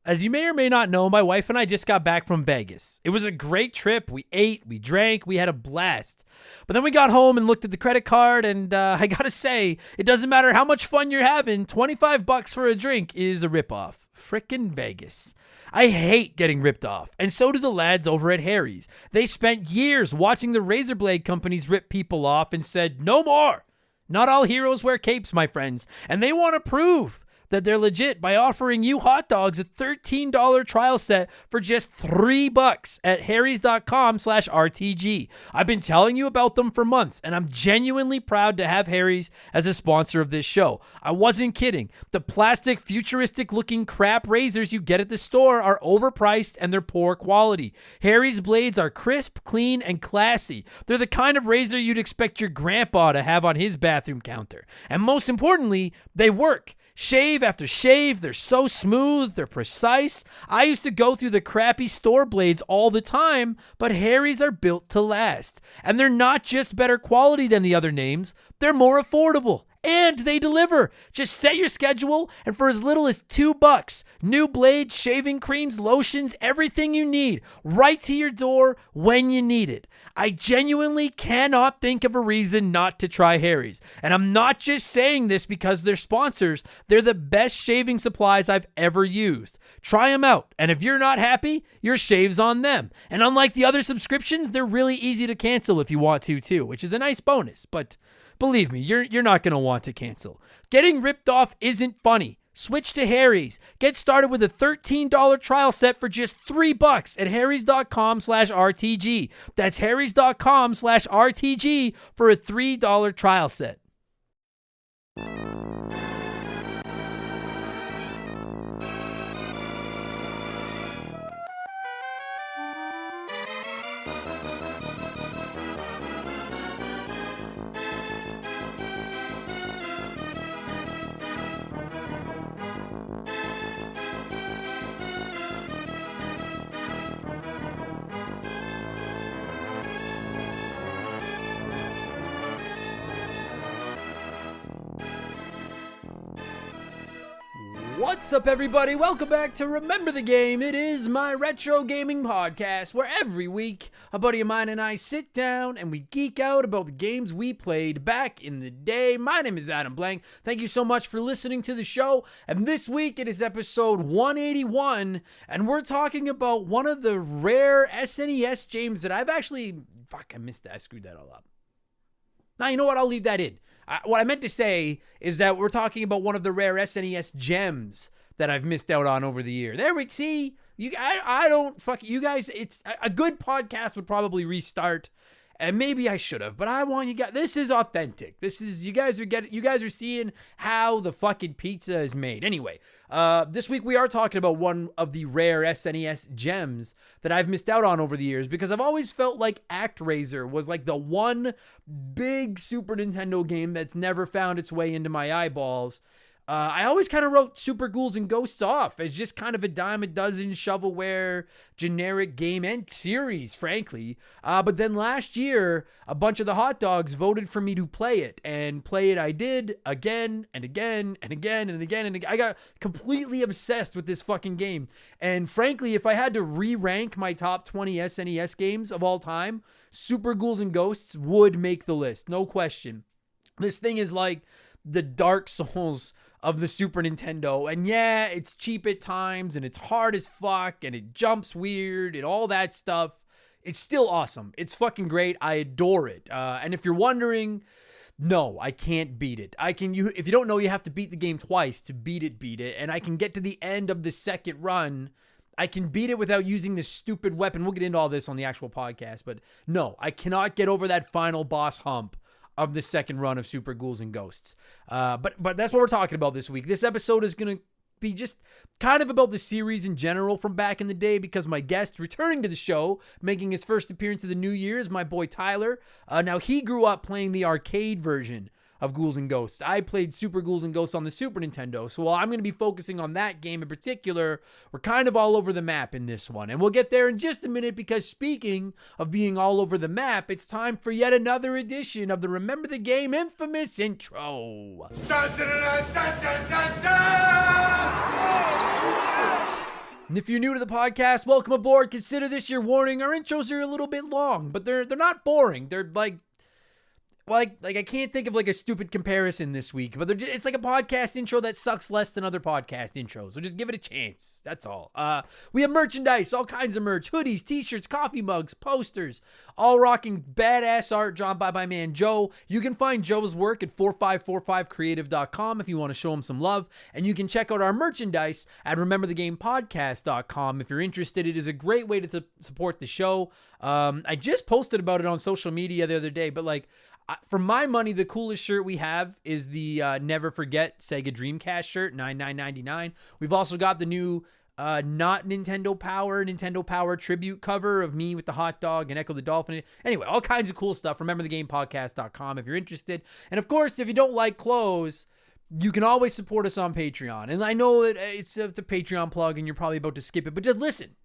As you may or may not know, my wife and I just got back from Vegas. It was a great trip. We ate, we drank, we had a blast. But then we got home and looked at the credit card, and I gotta say, it doesn't matter how much fun you're having, $25 for a drink is a ripoff. Frickin' Vegas. I hate getting ripped off, and so do the lads over at Harry's. They spent years watching the razor blade companies rip people off and said, no more. Not all heroes wear capes, my friends, and they want to prove that they're legit by offering you hot dogs a $13 trial set for just $3 at harrys.com/RTG. I've been telling you about them for months, and I'm genuinely proud to have Harry's as a sponsor of this show. I wasn't kidding. The plastic, futuristic-looking crap razors you get at the store are overpriced and they're poor quality. Harry's blades are crisp, clean, and classy. They're the kind of razor you'd expect your grandpa to have on his bathroom counter. And most importantly, they work. Shave after shave, they're so smooth, they're precise. I used to go through the crappy store blades all the time, but Harry's are built to last. And they're not just better quality than the other names, they're more affordable. And they deliver. Just set your schedule, and for as little as $2, new blades, shaving creams, lotions, everything you need, right to your door when you need it. I genuinely cannot think of a reason not to try Harry's. And I'm not just saying this because they're sponsors. They're the best shaving supplies I've ever used. Try them out, and if you're not happy, your shave's on them. And unlike the other subscriptions, they're really easy to cancel if you want to too, which is a nice bonus, but believe me, you're not going to want to cancel. Getting ripped off isn't funny. Switch to Harry's. Get started with a $13 trial set for just $3 at harrys.com/RTG. That's harrys.com/RTG for a $3 trial set. What's up, everybody? Welcome back to Remember the Game. It is my retro gaming podcast where every week a buddy of mine and I sit down and we geek out about the games we played back in the day. My name is Adam Blank. Thank you so much for listening to the show. And this week it is episode 181, and we're talking about one of the rare SNES games that I've actually... Fuck, I missed that. I screwed that all up. Now, you know what? I'll leave that in. What I meant to say is that we're talking about one of the rare SNES gems that I've missed out on over the year. There we see. I don't fuck you guys. It's a good podcast would probably restart, and maybe I should have. But I want you guys. This is authentic. This is you guys are seeing how the fucking pizza is made. Anyway, this week we are talking about one of the rare SNES gems that I've missed out on over the years because I've always felt like ActRaiser was like the one big Super Nintendo game that's never found its way into my eyeballs. I always kind of wrote Super Ghouls and Ghosts off as just kind of a dime a dozen shovelware generic game and series, frankly. But then last year, a bunch of the hot dogs voted for me to play it, and play it I did again and again and again and again and again. I got completely obsessed with this fucking game. And frankly, if I had to re-rank my top 20 SNES games of all time, Super Ghouls and Ghosts would make the list, no question. This thing is like the Dark Souls of the Super Nintendo, and yeah, it's cheap at times, and it's hard as fuck, and it jumps weird, and all that stuff. It's still awesome. It's fucking great. I adore it. And if you're wondering, no, I can't beat it. If you don't know, you have to beat the game twice to beat it, and I can get to the end of the second run. I can beat it without using this stupid weapon. We'll get into all this on the actual podcast, but no, I cannot get over that final boss hump of the second run of Super Ghouls and Ghosts. But that's what we're talking about this week. This episode is going to be just kind of about the series in general from back in the day, because my guest returning to the show, making his first appearance of the new year, is my boy Tyler. Now, he grew up playing the arcade version of Ghouls and Ghosts. I played Super Ghouls and Ghosts on the Super Nintendo, so while I'm going to be focusing on that game in particular, we're kind of all over the map in this one, and we'll get there in just a minute, because speaking of being all over the map, it's time for yet another edition of the Remember the Game infamous intro. Dun, dun, dun, dun, dun, dun, dun. And if you're new to the podcast, welcome aboard. Consider this your warning. Our intros are a little bit long, but they're not boring. They're like I can't think of like a stupid comparison this week, but it's like a podcast intro that sucks less than other podcast intros. So just give it a chance. That's all. We have merchandise, all kinds of merch, hoodies, t-shirts, coffee mugs, posters, all rocking badass art drawn by my man Joe. You can find Joe's work at 4545creative.com if you want to show him some love. And you can check out our merchandise at rememberthegamepodcast.com if you're interested. It is a great way to support the show. I just posted about it on social media the other day, but like, for my money, the coolest shirt we have is the Never Forget Sega Dreamcast shirt, $99.99. We've also got the new not Nintendo Power tribute cover of me with the hot dog and Echo the Dolphin. Anyway, all kinds of cool stuff. RememberTheGamePodcast.com if you're interested. And of course, if you don't like clothes, you can always support us on Patreon. And I know that it's a Patreon plug and you're probably about to skip it, but just listen.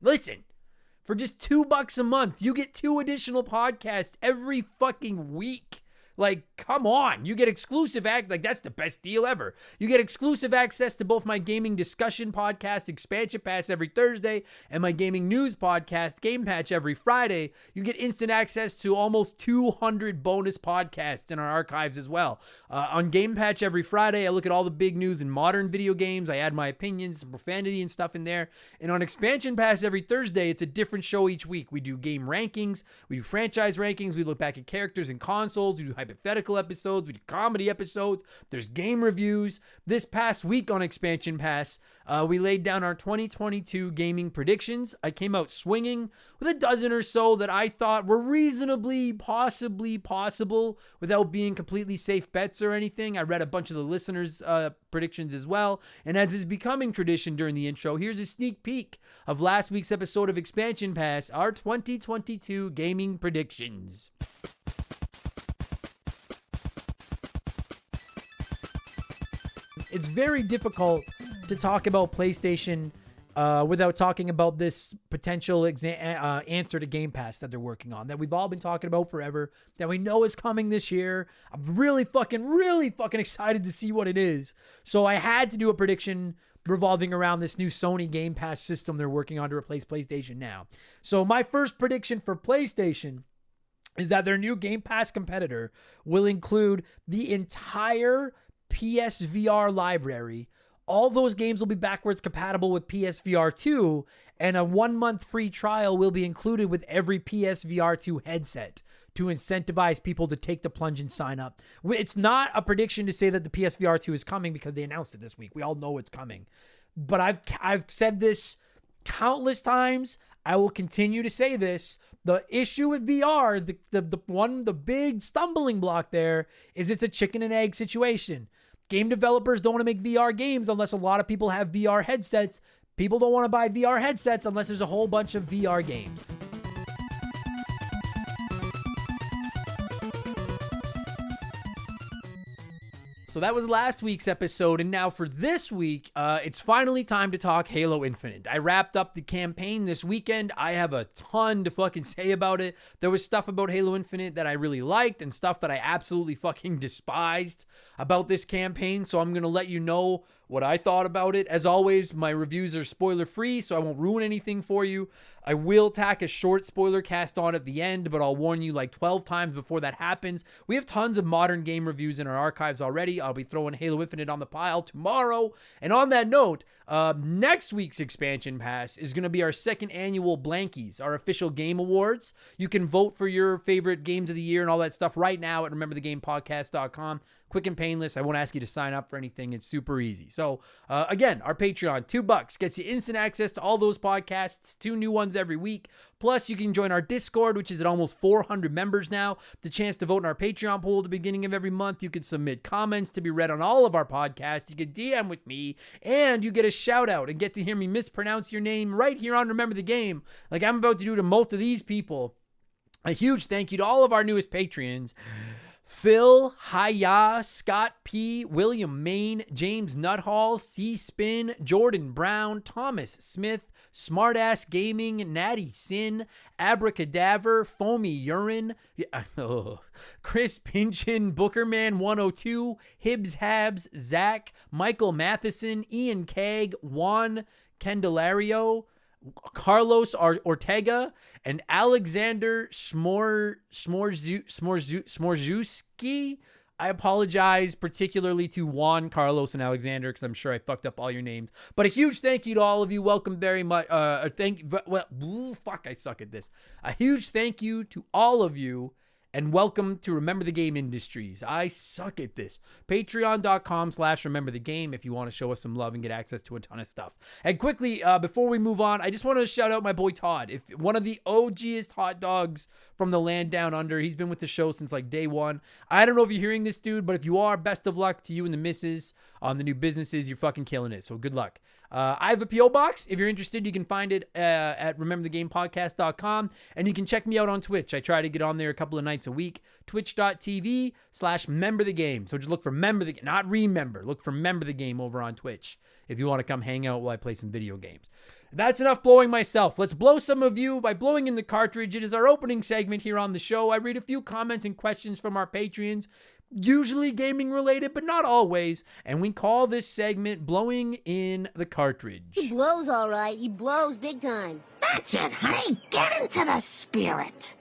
For just $2 a month, you get 2 additional podcasts every fucking week. Like, come on. You get exclusive that's the best deal ever. You get exclusive access to both my gaming discussion podcast, Expansion Pass, every Thursday, and my gaming news podcast, Game Patch, every Friday. You get instant access to almost 200 bonus podcasts in our archives as well. On Game Patch every Friday, I look at all the big news in modern video games. I add my opinions, some profanity and stuff in there. And on Expansion Pass every Thursday, it's a different show each week. We do game rankings. We do franchise rankings. We look back at characters and consoles. We do hypothetical episodes, we do comedy episodes, there's game reviews. This past week on Expansion Pass, we laid down our 2022 gaming predictions. I came out swinging with a dozen or so that I thought were reasonably possibly possible without being completely safe bets or anything. I read a bunch of the listeners' predictions as well, and as is becoming tradition during the intro, here's a sneak peek of last week's episode of Expansion Pass, our 2022 gaming predictions. It's very difficult to talk about PlayStation without talking about this potential answer to Game Pass that they're working on, that we've all been talking about forever, that we know is coming this year. I'm really fucking excited to see what it is. So I had to do a prediction revolving around this new Sony Game Pass system they're working on to replace PlayStation Now. So my first prediction for PlayStation is that their new Game Pass competitor will include the entire PSVR library. All those games will be backwards compatible with PSVR 2, and a 1-month free trial will be included with every PSVR 2 headset to incentivize people to take the plunge and sign up. It's not a prediction to say that the PSVR 2 is coming because they announced it this week. We all know it's coming. But I've said this countless times. I will continue to say this. The issue with VR, the big stumbling block there is it's a chicken and egg situation. Game developers don't want to make VR games unless a lot of people have VR headsets. People don't want to buy VR headsets unless there's a whole bunch of VR games. So that was last week's episode, and now for this week, it's finally time to talk Halo Infinite. I wrapped up the campaign this weekend. I have a ton to fucking say about it. There was stuff about Halo Infinite that I really liked and stuff that I absolutely fucking despised about this campaign, so I'm going to let you know what I thought about it. As always, my reviews are spoiler-free, so I won't ruin anything for you. I will tack a short spoiler cast on at the end, but I'll warn you like 12 times before that happens. We have tons of modern game reviews in our archives already. I'll be throwing Halo Infinite on the pile tomorrow. And on that note, next week's Expansion Pass is going to be our second annual Blankies, our official game awards. You can vote for your favorite games of the year and all that stuff right now at rememberthegamepodcast.com. Quick and painless. I won't ask you to sign up for anything. It's super easy. So again, our Patreon, $2 gets you instant access to all those podcasts, 2 new ones every week. Plus, you can join our Discord, which is at almost 400 members now. The chance to vote in our Patreon poll at the beginning of every month. You can submit comments to be read on all of our podcasts. You can DM with me, and you get a shout out and get to hear me mispronounce your name right here on Remember the Game, like I'm about to do to most of these people. A huge thank you to all of our newest Patreons. Phil, Hiya, Scott P, William Main, James Nuthall, C-Spin, Jordan Brown, Thomas Smith, Smartass Gaming, Natty Sin, Abracadaver, Foamy Urine, Chris Pinchin, Bookerman 102, Hibbs Habs, Zach, Michael Matheson, Ian Keg, Juan Candelario, Carlos Ortega, and Alexander Smorzewski. I apologize particularly to Juan, Carlos, and Alexander because I'm sure I fucked up all your names. But a huge thank you to all of you. Welcome very much. I suck at this. A huge thank you to all of you. And welcome to Remember the Game Industries. I suck at this. Patreon.com/rememberthegame if you want to show us some love and get access to a ton of stuff. And quickly, before we move on, I just want to shout out my boy Todd. If one of the OGest hot dogs from the land down under. He's been with the show since like day one. I don't know if you're hearing this, dude, but if you are, best of luck to you and the missus on the new businesses. You're fucking killing it. So good luck. I have a P.O. box. If you're interested, you can find it at rememberthegamepodcast.com. And you can check me out on Twitch. I try to get on there a couple of nights a week. Twitch.tv/memberthegame. So just look for Member the Game, not Remember. Look for Member the Game over on Twitch if you want to come hang out while I play some video games. That's enough blowing myself. Let's blow some of you by blowing in the cartridge. It is our opening segment here on the show. I read a few comments and questions from our Patreons, usually gaming related, but not always. And we call this segment Blowing in the Cartridge. He blows all right. He blows big time. That's it, honey. Get into the spirit.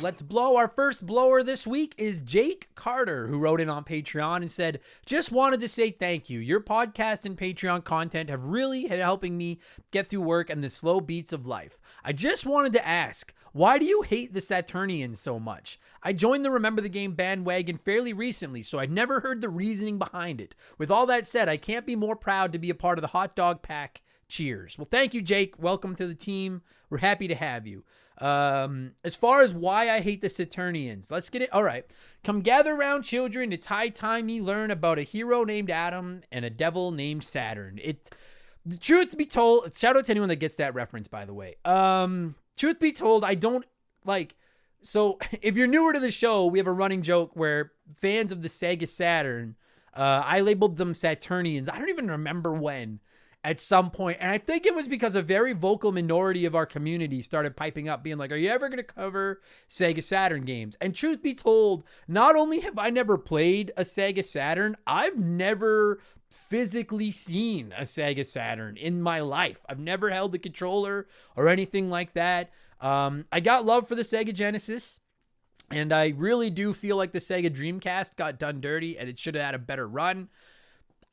Let's blow. Our first blower this week is Jake Carter, who wrote in on Patreon and said, just wanted to say thank you. Your podcast and Patreon content have really been helping me get through work and the slow beats of life. I just wanted to ask, why do you hate the Saturnians so much? I joined the Remember the Game bandwagon fairly recently, so I'd never heard the reasoning behind it. With all that said, I can't be more proud to be a part of the Hot Dog Pack. Cheers. Well, thank you, Jake. Welcome to the team. We're happy to have you. As far as why I hate the Saturnians, let's get it. All right. Come gather around, children. It's high time you learn about a hero named Adam and a devil named Saturn. The truth be told, shout out to anyone that gets that reference, by the way. Truth be told, I don't like. So if you're newer to the show, we have a running joke where fans of the Sega Saturn, I labeled them Saturnians. I don't even remember when. At some point, and I think it was because a very vocal minority of our community started piping up being like, are you ever going to cover Sega Saturn games? And truth be told, not only have I never played a Sega Saturn, I've never physically seen a Sega Saturn in my life. I've never held the controller or anything like that. I got love for the Sega Genesis, and I really do feel like the Sega Dreamcast got done dirty and it should have had a better run.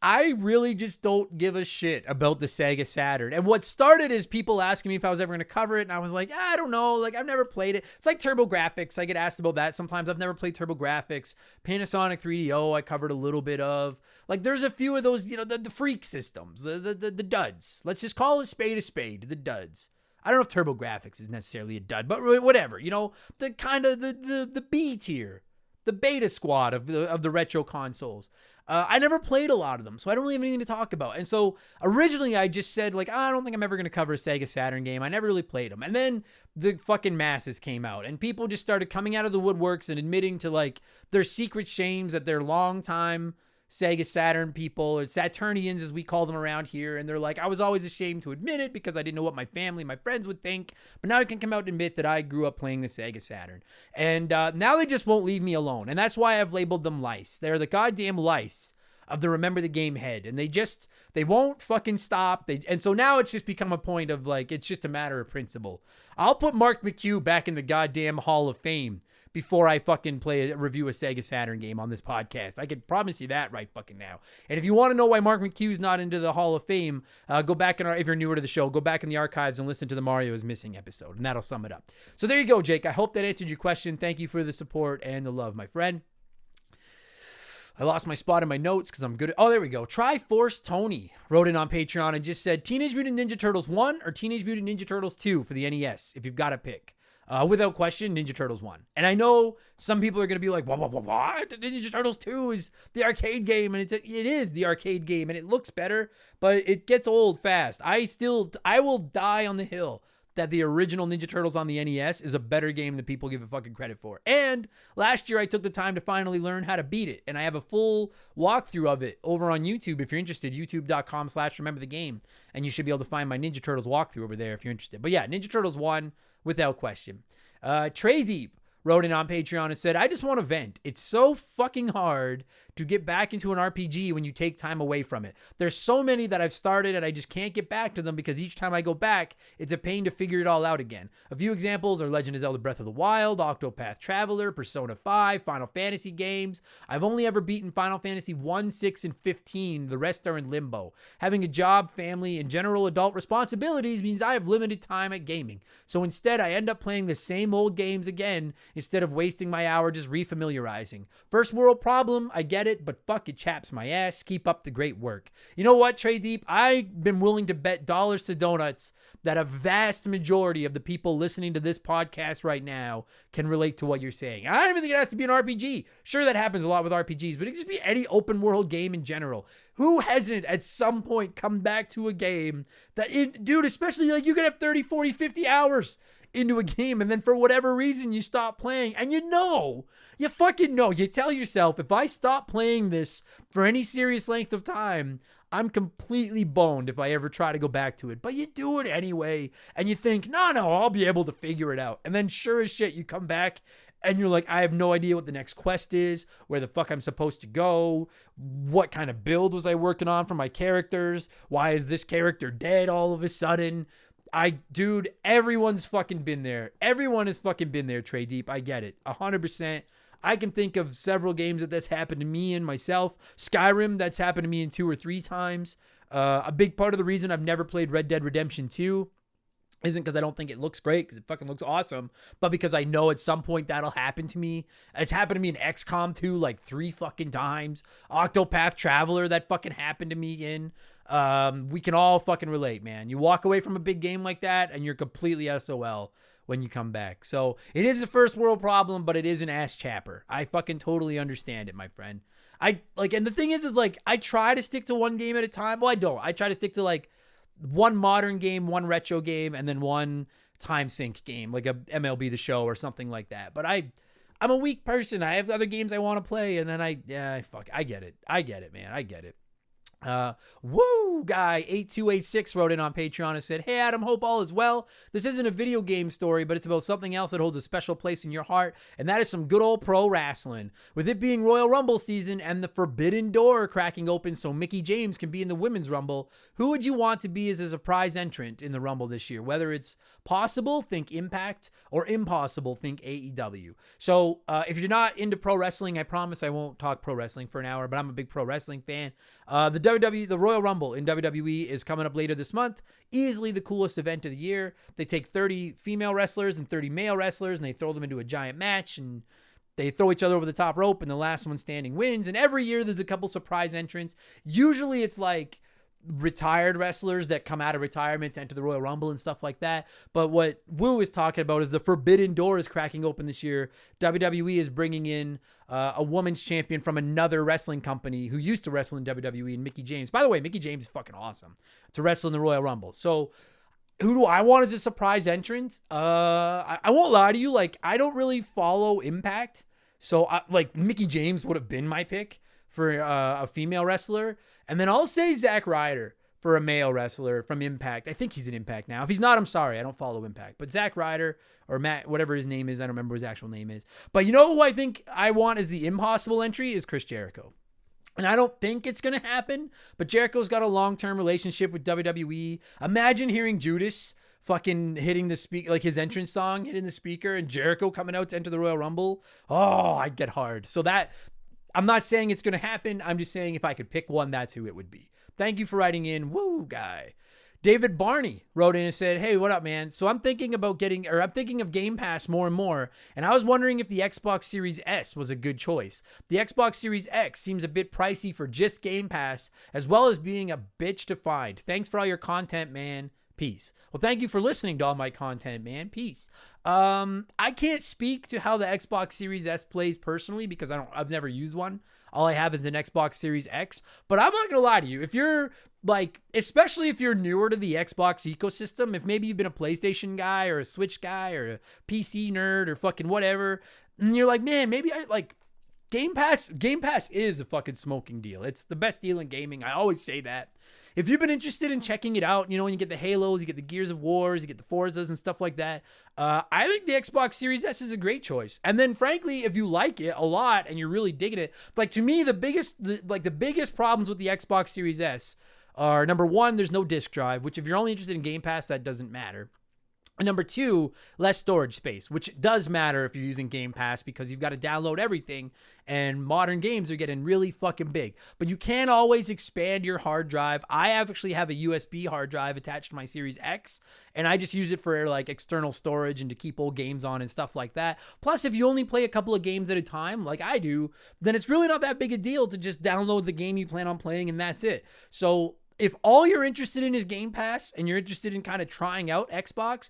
I really just don't give a shit about the Sega Saturn. And what started is people asking me if I was ever going to cover it. And I was like, I don't know. Like, I've never played it. It's like TurboGrafx. I get asked about that sometimes. I've never played TurboGrafx. Panasonic 3DO, I covered a little bit of. Like, there's a few of those, you know, the freak systems, the duds. Let's just call a spade, the duds. I don't know if TurboGrafx is necessarily a dud, but whatever. You know, the kind of the B tier, the beta squad of the retro consoles. I never played a lot of them, so I don't really have anything to talk about. And so originally I just said, like, I don't think I'm ever going to cover a Sega Saturn game. I never really played them. And then the fucking masses came out, and people just started coming out of the woodworks and admitting to, like, their secret shames that they're longtime Sega Saturn people, or Saturnians as we call them around here. And they're like, I was always ashamed to admit it because I didn't know what my family, my friends would think. But now I can come out and admit that I grew up playing the Sega Saturn. And now they just won't leave me alone. And that's why I've labeled them lice. They're the goddamn lice of the Remember the Game head. And they won't fucking stop. And so now it's just become a point of, like, it's just a matter of principle. I'll put Mark McHugh back in the goddamn Hall of Fame before I fucking review a Sega Saturn game on this podcast. I can promise you that right fucking now. And if you want to know why Mark McHugh's not into the Hall of Fame, go back if you're newer to the show, go back in the archives and listen to the Mario is Missing episode, and that'll sum it up. So there you go, Jake. I hope that answered your question. Thank you for the support and the love, my friend. I lost my spot in my notes because I'm good at... Oh, there we go. Triforce Tony wrote in on Patreon and just said, Teenage Mutant Ninja Turtles 1 or Teenage Mutant Ninja Turtles 2 for the NES, if you've got to pick. Without question, Ninja Turtles 1. And I know some people are going to be like, what? Ninja Turtles 2 is the arcade game, and it is the arcade game, and it looks better, but it gets old fast. I will die on the hill that the original Ninja Turtles on the NES is a better game than people give it fucking credit for. And last year I took the time to finally learn how to beat it, and I have a full walkthrough of it over on YouTube. If you're interested, youtube.com/rememberthegame, and you should be able to find my Ninja Turtles walkthrough over there if you're interested. But yeah, Ninja Turtles 1, without question. Trey Deep wrote in on Patreon and said, I just want to vent. It's so fucking hard to get back into an RPG when you take time away from it. There's so many that I've started and I just can't get back to them because each time I go back, it's a pain to figure it all out again. A few examples are Legend of Zelda Breath of the Wild, Octopath Traveler, Persona 5, Final Fantasy games. I've only ever beaten Final Fantasy 1, 6, and 15. The rest are in limbo. Having a job, family, and general adult responsibilities means I have limited time at gaming. So instead, I end up playing the same old games again instead of wasting my hour just refamiliarizing. First world problem, I get it, but fuck, it chaps my ass. Keep up the great work. You know what, Trey Deep? I've been willing to bet dollars to donuts that a vast majority of the people listening to this podcast right now can relate to what you're saying. I don't even think it has to be an RPG. Sure, that happens a lot with RPGs, but it can just be any open world game in general. Who hasn't at some point come back to a game that, dude, especially like you could have 30, 40, 50 hours into a game and then for whatever reason you stop playing and you fucking know, you tell yourself, if I stop playing this for any serious length of time, I'm completely boned if I ever try to go back to it. But you do it anyway and you think, no, I'll be able to figure it out. And then sure as shit, you come back and you're like, I have no idea what the next quest is, where the fuck I'm supposed to go, what kind of build was I working on for my characters, why is this character dead all of a sudden? Dude, everyone's fucking been there. Everyone has fucking been there, Trey Deep. I get it. 100%. I can think of several games that that's happened to me and myself. Skyrim, that's happened to me in 2 or 3 times. A big part of the reason I've never played Red Dead Redemption 2 isn't because I don't think it looks great, because it fucking looks awesome, but because I know at some point that'll happen to me. It's happened to me in XCOM 2 like 3 fucking times. Octopath Traveler, that fucking happened to me in. We can all fucking relate, man. You walk away from a big game like that and you're completely SOL when you come back. So it is a first world problem, but it is an ass chapper. I fucking totally understand it, my friend. And the thing is like, I try to stick to one game at a time. Well, I don't. I try to stick to like one modern game, one retro game, and then one time sync game, like a MLB The Show or something like that. But I'm a weak person. I have other games I want to play, and then I get it. I get it, man. I get it. Woo guy 8286 wrote in on Patreon and said, hey Adam, hope all is well. This isn't a video game story, but it's about something else that holds a special place in your heart, and that is some good old pro wrestling. With it being Royal Rumble season and the forbidden door cracking open so Mickie James can be in the women's Rumble, who would you want to be as a surprise entrant in the Rumble this year? Whether it's possible, think Impact, or impossible, think AEW. So if you're not into pro wrestling, I promise I won't talk pro wrestling for an hour, but I'm a big pro wrestling fan. The Royal Rumble in WWE is coming up later this month. Easily the coolest event of the year. They take 30 female wrestlers and 30 male wrestlers and they throw them into a giant match and they throw each other over the top rope and the last one standing wins. And every year there's a couple surprise entrants. Usually it's like retired wrestlers that come out of retirement to enter the Royal Rumble and stuff like that. But what Woo is talking about is the forbidden door is cracking open this year. WWE is bringing in a women's champion from another wrestling company who used to wrestle in WWE, and Mickie James. By the way, Mickie James is fucking awesome to wrestle in the Royal Rumble. So who do I want as a surprise entrant? I won't lie to you. Like, I don't really follow Impact. So Mickie James would have been my pick for a female wrestler. And then I'll say Zack Ryder for a male wrestler from Impact. I think he's in Impact now. If he's not, I'm sorry. I don't follow Impact. But Zack Ryder or Matt, whatever his name is, I don't remember what his actual name is. But you know who I think I want as the impossible entry is Chris Jericho. And I don't think it's going to happen, but Jericho's got a long-term relationship with WWE. Imagine hearing Judas fucking hitting the speaker, like his entrance song, hitting the speaker, and Jericho coming out to enter the Royal Rumble. Oh, I'd get hard. So that, I'm not saying it's going to happen. I'm just saying if I could pick one, that's who it would be. Thank you for writing in. Woo, guy. David Barney wrote in and said, hey, what up, man? So I'm thinking of Game Pass more and more, and I was wondering if the Xbox Series S was a good choice. The Xbox Series X seems a bit pricey for just Game Pass, as well as being a bitch to find. Thanks for all your content, man. Peace. Well, thank you for listening to all my content, man. Peace. I can't speak to how the Xbox Series S plays personally because I've never used one. All I have is an Xbox Series X. But I'm not gonna lie to you. If you're especially if you're newer to the Xbox ecosystem, if maybe you've been a PlayStation guy or a Switch guy or a PC nerd or fucking whatever, and you're like, man, maybe I like Game Pass. Game Pass is a fucking smoking deal. It's the best deal in gaming. I always say that. if you've been interested in checking it out, you get the Halos, you get the Gears of Wars, you get the Forzas and stuff like that. I think the Xbox Series S is a great choice. And then frankly, if you like it a lot and you're really digging it, like to me, the biggest problems with the Xbox Series S are, number one, there's no disk drive, which if you're only interested in Game Pass, that doesn't matter. And number two, less storage space, which does matter if you're using Game Pass because you've got to download everything and modern games are getting really fucking big. But you can always expand your hard drive. I actually have a USB hard drive attached to my Series X, and I just use it for like external storage and to keep old games on and stuff like that. Plus, if you only play a couple of games at a time, like I do, then it's really not that big a deal to just download the game you plan on playing and that's it. So if all you're interested in is Game Pass and you're interested in kind of trying out Xbox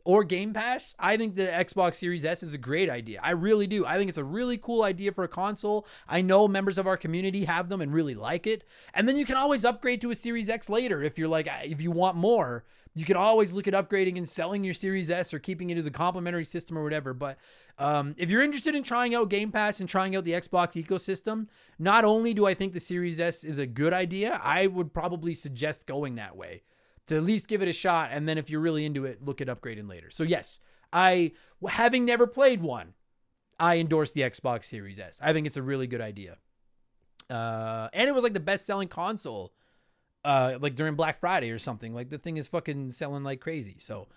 or Game Pass, I think the Xbox Series S is a great idea. I really do. I think it's a really cool idea for a console. I know members of our community have them and really like it. And then you can always upgrade to a Series X later if you want more. You can always look at upgrading and selling your Series S or keeping it as a complementary system or whatever. But if you're interested in trying out Game Pass and trying out the Xbox ecosystem, not only do I think the Series S is a good idea, I would probably suggest going that way to at least give it a shot. And then if you're really into it, look at upgrading later. So yes, having never played one, I endorse the Xbox Series S. I think it's a really good idea. And it was like the best selling console like during Black Friday or something. Like the thing is fucking selling like crazy. So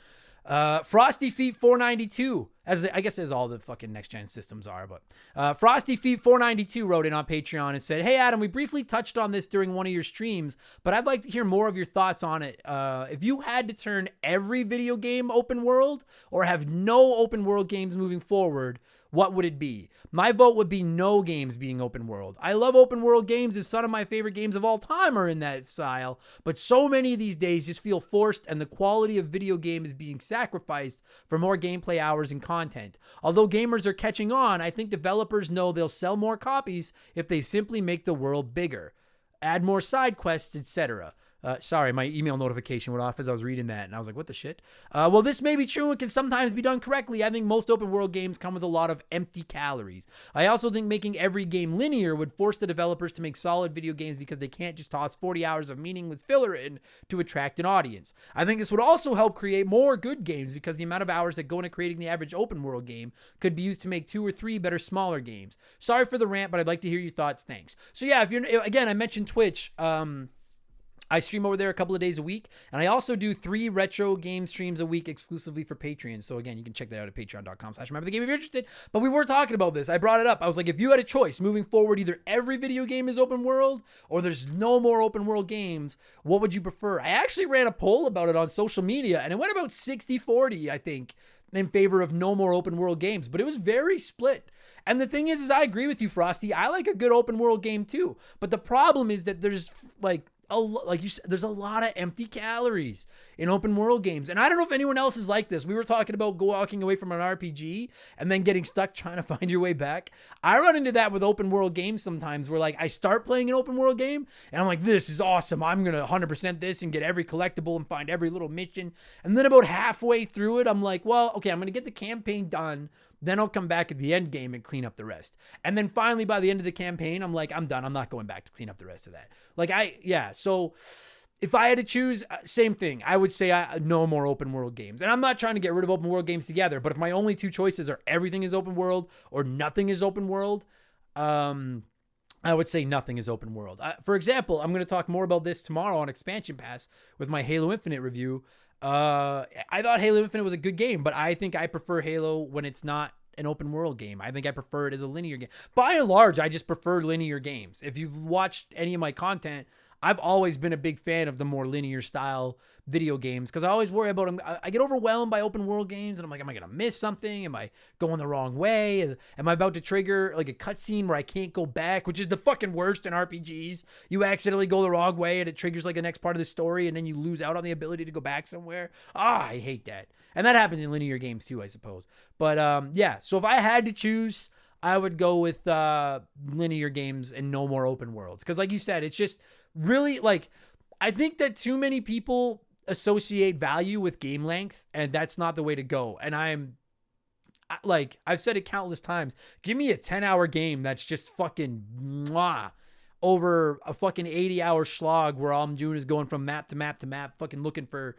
Frosty Feet 492, I guess as all the fucking next gen systems are, but Frosty Feet 492 wrote in on Patreon and said, "Hey Adam, we briefly touched on this during one of your streams, but I'd like to hear more of your thoughts on it. If you had to turn every video game open world or have no open world games moving forward, what would it be? My vote would be no games being open world. I love open world games, as some of my favorite games of all time are in that style, but so many of these days just feel forced and the quality of video game is being sacrificed for more gameplay hours and content. Although gamers are catching on, I think developers know they'll sell more copies if they simply make the world bigger, add more side quests, etc." Sorry, my email notification went off as I was reading that, and I was like, what the shit? Well, this may be true and can sometimes be done correctly. I think most open world games come with a lot of empty calories. I also think making every game linear would force the developers to make solid video games because they can't just toss 40 hours of meaningless filler in to attract an audience. I think this would also help create more good games because the amount of hours that go into creating the average open world game could be used to make 2 or 3 better, smaller games. Sorry for the rant, but I'd like to hear your thoughts. Thanks. So yeah, again, I mentioned Twitch. I stream over there a couple of days a week, and I also do 3 retro game streams a week exclusively for Patreon. So again, you can check that out at patreon.com/rememberthegame if you're interested. But we were talking about this. I brought it up. I was like, if you had a choice moving forward, either every video game is open world or there's no more open world games, what would you prefer? I actually ran a poll about it on social media, and it went about 60-40, I think, in favor of no more open world games, but it was very split. And the thing is I agree with you, Frosty. I like a good open world game too. But the problem is that there's like you said, there's a lot of empty calories in open world games. And I don't know if anyone else is like this. We were talking about walking away from an RPG and then getting stuck trying to find your way back. I run into that with open world games sometimes where like I start playing an open world game and I'm like, this is awesome. I'm going to 100% this and get every collectible and find every little mission. And then about halfway through it, I'm like, well, okay, I'm going to get the campaign done. Then I'll come back at the end game and clean up the rest. And then finally, by the end of the campaign, I'm like, I'm done. I'm not going back to clean up the rest of that. So if I had to choose, same thing. I would say no more open world games. And I'm not trying to get rid of open world games together, but if my only 2 choices are everything is open world or nothing is open world, I would say nothing is open world. For example, I'm going to talk more about this tomorrow on Expansion Pass with my Halo Infinite review. I thought Halo Infinite was a good game, but I think I prefer Halo when it's not an open world game. I think I prefer it as a linear game. By and large, I just prefer linear games. If you've watched any of my content, I've always been a big fan of the more linear style video games because I always worry about them. I get overwhelmed by open world games and I'm like, am I going to miss something? Am I going the wrong way? Am I about to trigger like a cutscene where I can't go back, which is the fucking worst in RPGs. You accidentally go the wrong way and it triggers like the next part of the story and then you lose out on the ability to go back somewhere. I hate that. And that happens in linear games too, I suppose. But yeah, so if I had to choose, I would go with linear games and no more open worlds. Because like you said, it's just really like, I think that too many people associate value with game length, and that's not the way to go. And I've said it countless times. Give me a 10-hour game that's just fucking mwah. over a fucking 80-hour slog where all I'm doing is going from map to map to map, fucking looking for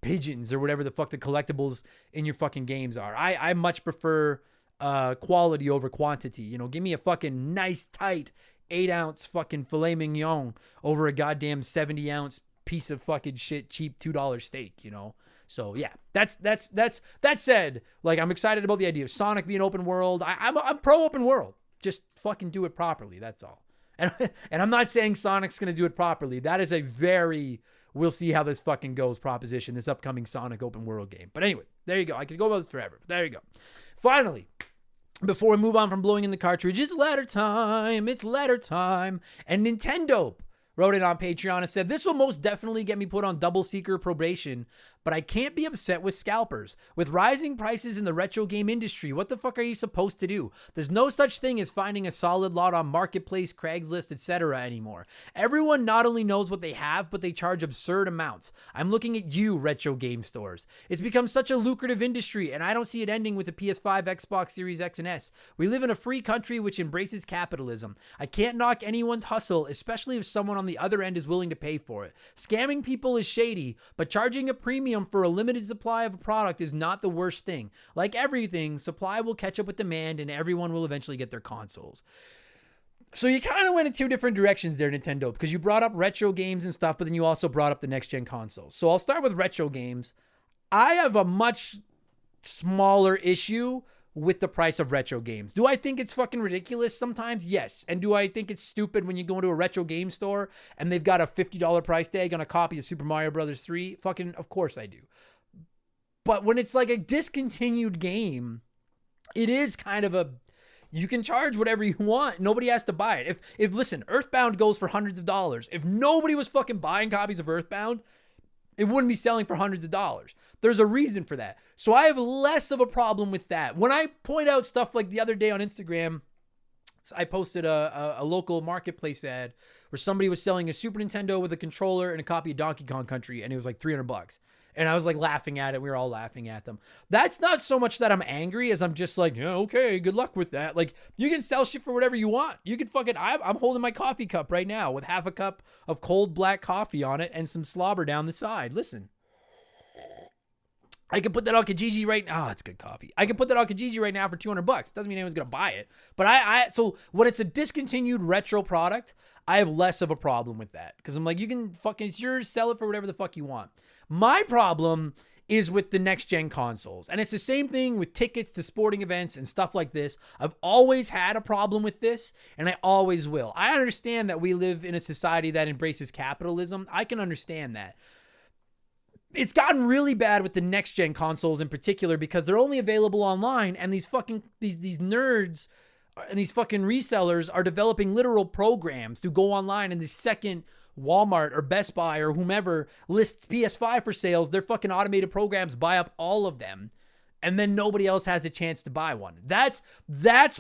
pigeons or whatever the fuck the collectibles in your fucking games are. I much prefer quality over quantity. You know, give me a fucking nice, tight 8-ounce fucking filet mignon over a goddamn 70-ounce piece of fucking shit, cheap $2 steak, you know? So yeah, that said, like, I'm excited about the idea of Sonic being open world. I'm pro open world. Just fucking do it properly. That's all. And I'm not saying Sonic's going to do it properly. That is a very, we'll see how this fucking goes proposition, this upcoming Sonic open world game. But anyway, there you go. I could go about this forever, but there you go. Finally, before we move on from blowing in the cartridge, it's letter time. It's letter time. And Nintendo wrote it on Patreon and said, this will most definitely get me put on double seeker probation, but I can't be upset with scalpers. With rising prices in the retro game industry, what the fuck are you supposed to do? There's no such thing as finding a solid lot on Marketplace, Craigslist, etc. anymore. Everyone not only knows what they have, but they charge absurd amounts. I'm looking at you, retro game stores. It's become such a lucrative industry, and I don't see it ending with the PS5, Xbox Series X and S. We live in a free country which embraces capitalism. I can't knock anyone's hustle, especially if someone on the other end is willing to pay for it. Scamming people is shady, but charging a premium for a limited supply of a product is not the worst thing. Like everything, supply will catch up with demand and everyone will eventually get their consoles. So you kind of went in two different directions there, Nintendo, because you brought up retro games and stuff, but then you also brought up the next gen consoles. So I'll start with retro games. I have a much smaller issue with the price of retro games. Do I think it's fucking ridiculous sometimes? Yes. And do I think it's stupid when you go into a retro game store and they've got a $50 price tag on a copy of Super Mario Brothers 3? Fucking, of course I do. But when it's like a discontinued game, it is kind of you can charge whatever you want. Nobody has to buy it. If listen, Earthbound goes for hundreds of dollars. If nobody was fucking buying copies of Earthbound, it wouldn't be selling for hundreds of dollars. There's a reason for that. So I have less of a problem with that. When I point out stuff like the other day on Instagram, I posted a local marketplace ad where somebody was selling a Super Nintendo with a controller and a copy of Donkey Kong Country, and it was like $300. And I was like laughing at it. We were all laughing at them. That's not so much that I'm angry as I'm just like, yeah, okay, good luck with that. Like, you can sell shit for whatever you want. You can fucking, I'm holding my coffee cup right now with half a cup of cold black coffee on it and some slobber down the side. Listen. I could put that on Kijiji right now. Oh, it's good coffee. I could put that on Kijiji right now for $200. Doesn't mean anyone's going to buy it. But so when it's a discontinued retro product, I have less of a problem with that. Because I'm like, you can fucking, it's yours, sell it for whatever the fuck you want. My problem is with the next gen consoles. And it's the same thing with tickets to sporting events and stuff like this. I've always had a problem with this, and I always will. I understand that we live in a society that embraces capitalism. I can understand that. It's gotten really bad with the next gen consoles in particular because they're only available online, and these fucking these nerds and these fucking resellers are developing literal programs to go online, and the second Walmart or Best Buy or whomever lists PS5 for sales, their fucking automated programs buy up all of them, and then nobody else has a chance to buy one. That's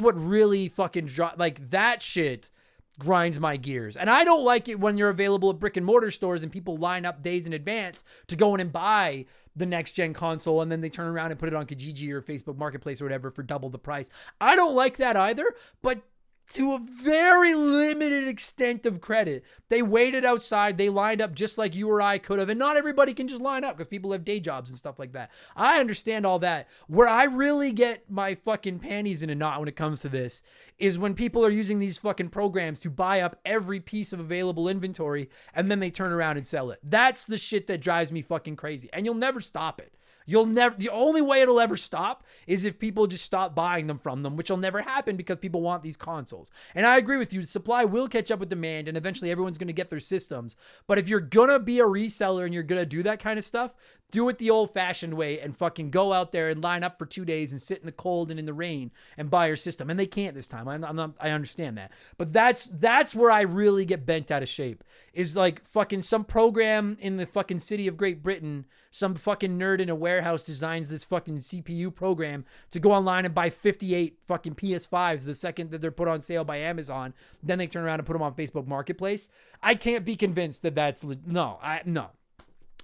what really fucking like that shit grinds my gears. And I don't like it when you're available at brick and mortar stores and people line up days in advance to go in and buy the next gen console, and then they turn around and put it on Kijiji or Facebook Marketplace or whatever for double the price. I don't like that either, but to a very limited extent of credit, they waited outside, they lined up just like you or I could have, and not everybody can just line up because people have day jobs and stuff like that. I understand all that. Where I really get my fucking panties in a knot when it comes to this is when people are using these fucking programs to buy up every piece of available inventory and then they turn around and sell it. That's the shit that drives me fucking crazy, and you'll never stop it. The only way it'll ever stop is if people just stop buying them from them, which will never happen because people want these consoles. And I agree with you. Supply will catch up with demand, and eventually everyone's going to get their systems. But if you're going to be a reseller and you're going to do that kind of stuff, do it the old fashioned way and fucking go out there and line up for 2 days and sit in the cold and in the rain and buy your system. And they can't this time. I understand that. But that's where I really get bent out of shape, is like fucking some program in the fucking city of Great Britain, some fucking nerd in a warehouse designs this fucking CPU program to go online and buy 58 fucking PS5s the second that they're put on sale by Amazon. Then they turn around and put them on Facebook Marketplace. I can't be convinced that no.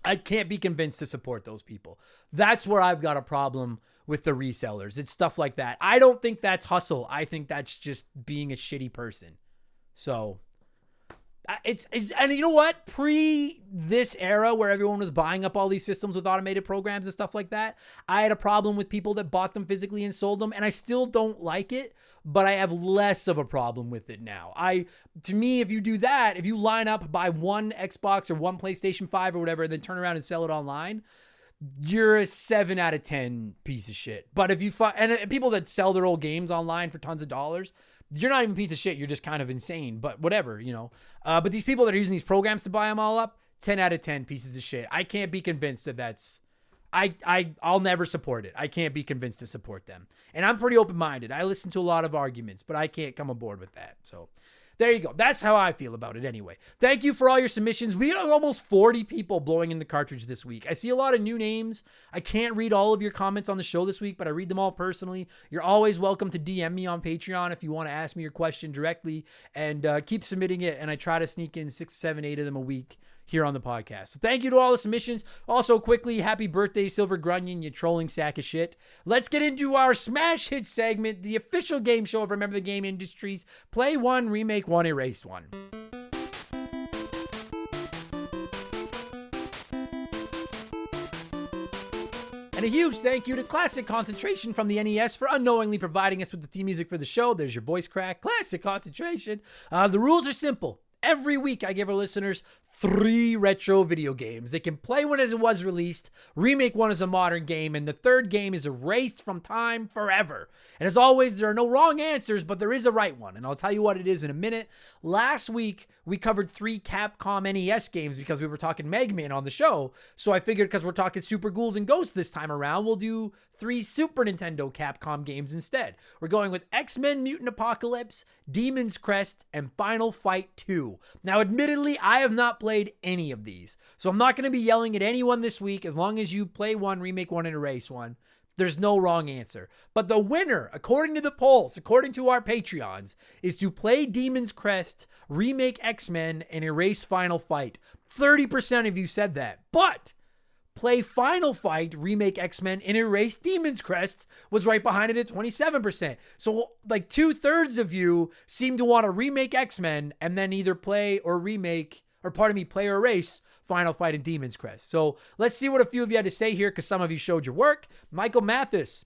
I can't be convinced to support those people. That's where I've got a problem with the resellers. It's stuff like that. I don't think that's hustle. I think that's just being a shitty person. So It's and you know what? Pre this era where everyone was buying up all these systems with automated programs and stuff like that, I had a problem with people that bought them physically and sold them, and I still don't like it, but I have less of a problem with it now. To me, if you do that, if you line up, buy one Xbox or one PlayStation 5 or whatever, and then turn around and sell it online, you're a 7 out of 10 piece of shit. But if you and people that sell their old games online for tons of dollars, you're not even a piece of shit. You're just kind of insane, but whatever, you know. But these people that are using these programs to buy them all up, 10 out of 10 pieces of shit. I can't be convinced that that's, I'll never support it. I can't be convinced to support them. And I'm pretty open-minded. I listen to a lot of arguments, but I can't come aboard with that. So there you go. That's how I feel about it anyway. Thank you for all your submissions. We got almost 40 people blowing in the cartridge this week. I see a lot of new names. I can't read all of your comments on the show this week, but I read them all personally. You're always welcome to DM me on Patreon if you want to ask me your question directly, and keep submitting it. And I try to sneak in 6, 7, 8 of them a week here on the podcast. So thank you to all the submissions. Also, quickly, happy birthday, Silver Grunion, you trolling sack of shit. Let's get into our Smash Hit segment, the official game show of Remember the Game Industries. Play one, remake one, erase one. And a huge thank you to Classic Concentration from the NES for unknowingly providing us with the theme music for the show. There's your voice crack. Classic Concentration. The rules are simple. Every week, I give our listeners 3 retro video games. They can play one as it was released, remake one as a modern game, and the third game is erased from time forever. And as always, there are no wrong answers, but there is a right one, and I'll tell you what it is in a minute. Last week, we covered 3 Capcom NES games because we were talking Mega Man on the show, so I figured because we're talking Super Ghouls and Ghosts this time around, we'll do 3 Super Nintendo Capcom games instead. We're going with X-Men Mutant Apocalypse, Demon's Crest, and Final Fight 2. Now, admittedly, I have not played any of these, so I'm not going to be yelling at anyone this week. As long as you play one, remake one, and erase one, there's no wrong answer. But the winner, according to the polls, according to our Patreons, is to play Demon's Crest, remake X-Men, and erase Final Fight. 30% of you said that, but play Final Fight, remake X-Men, and erase Demon's Crest was right behind it at 27%. So like 2/3 of you seem to want to remake X-Men and then either play or remake, or play or erase Final Fight and Demon's Crest. So let's see what a few of you had to say here, because some of you showed your work. Michael Mathis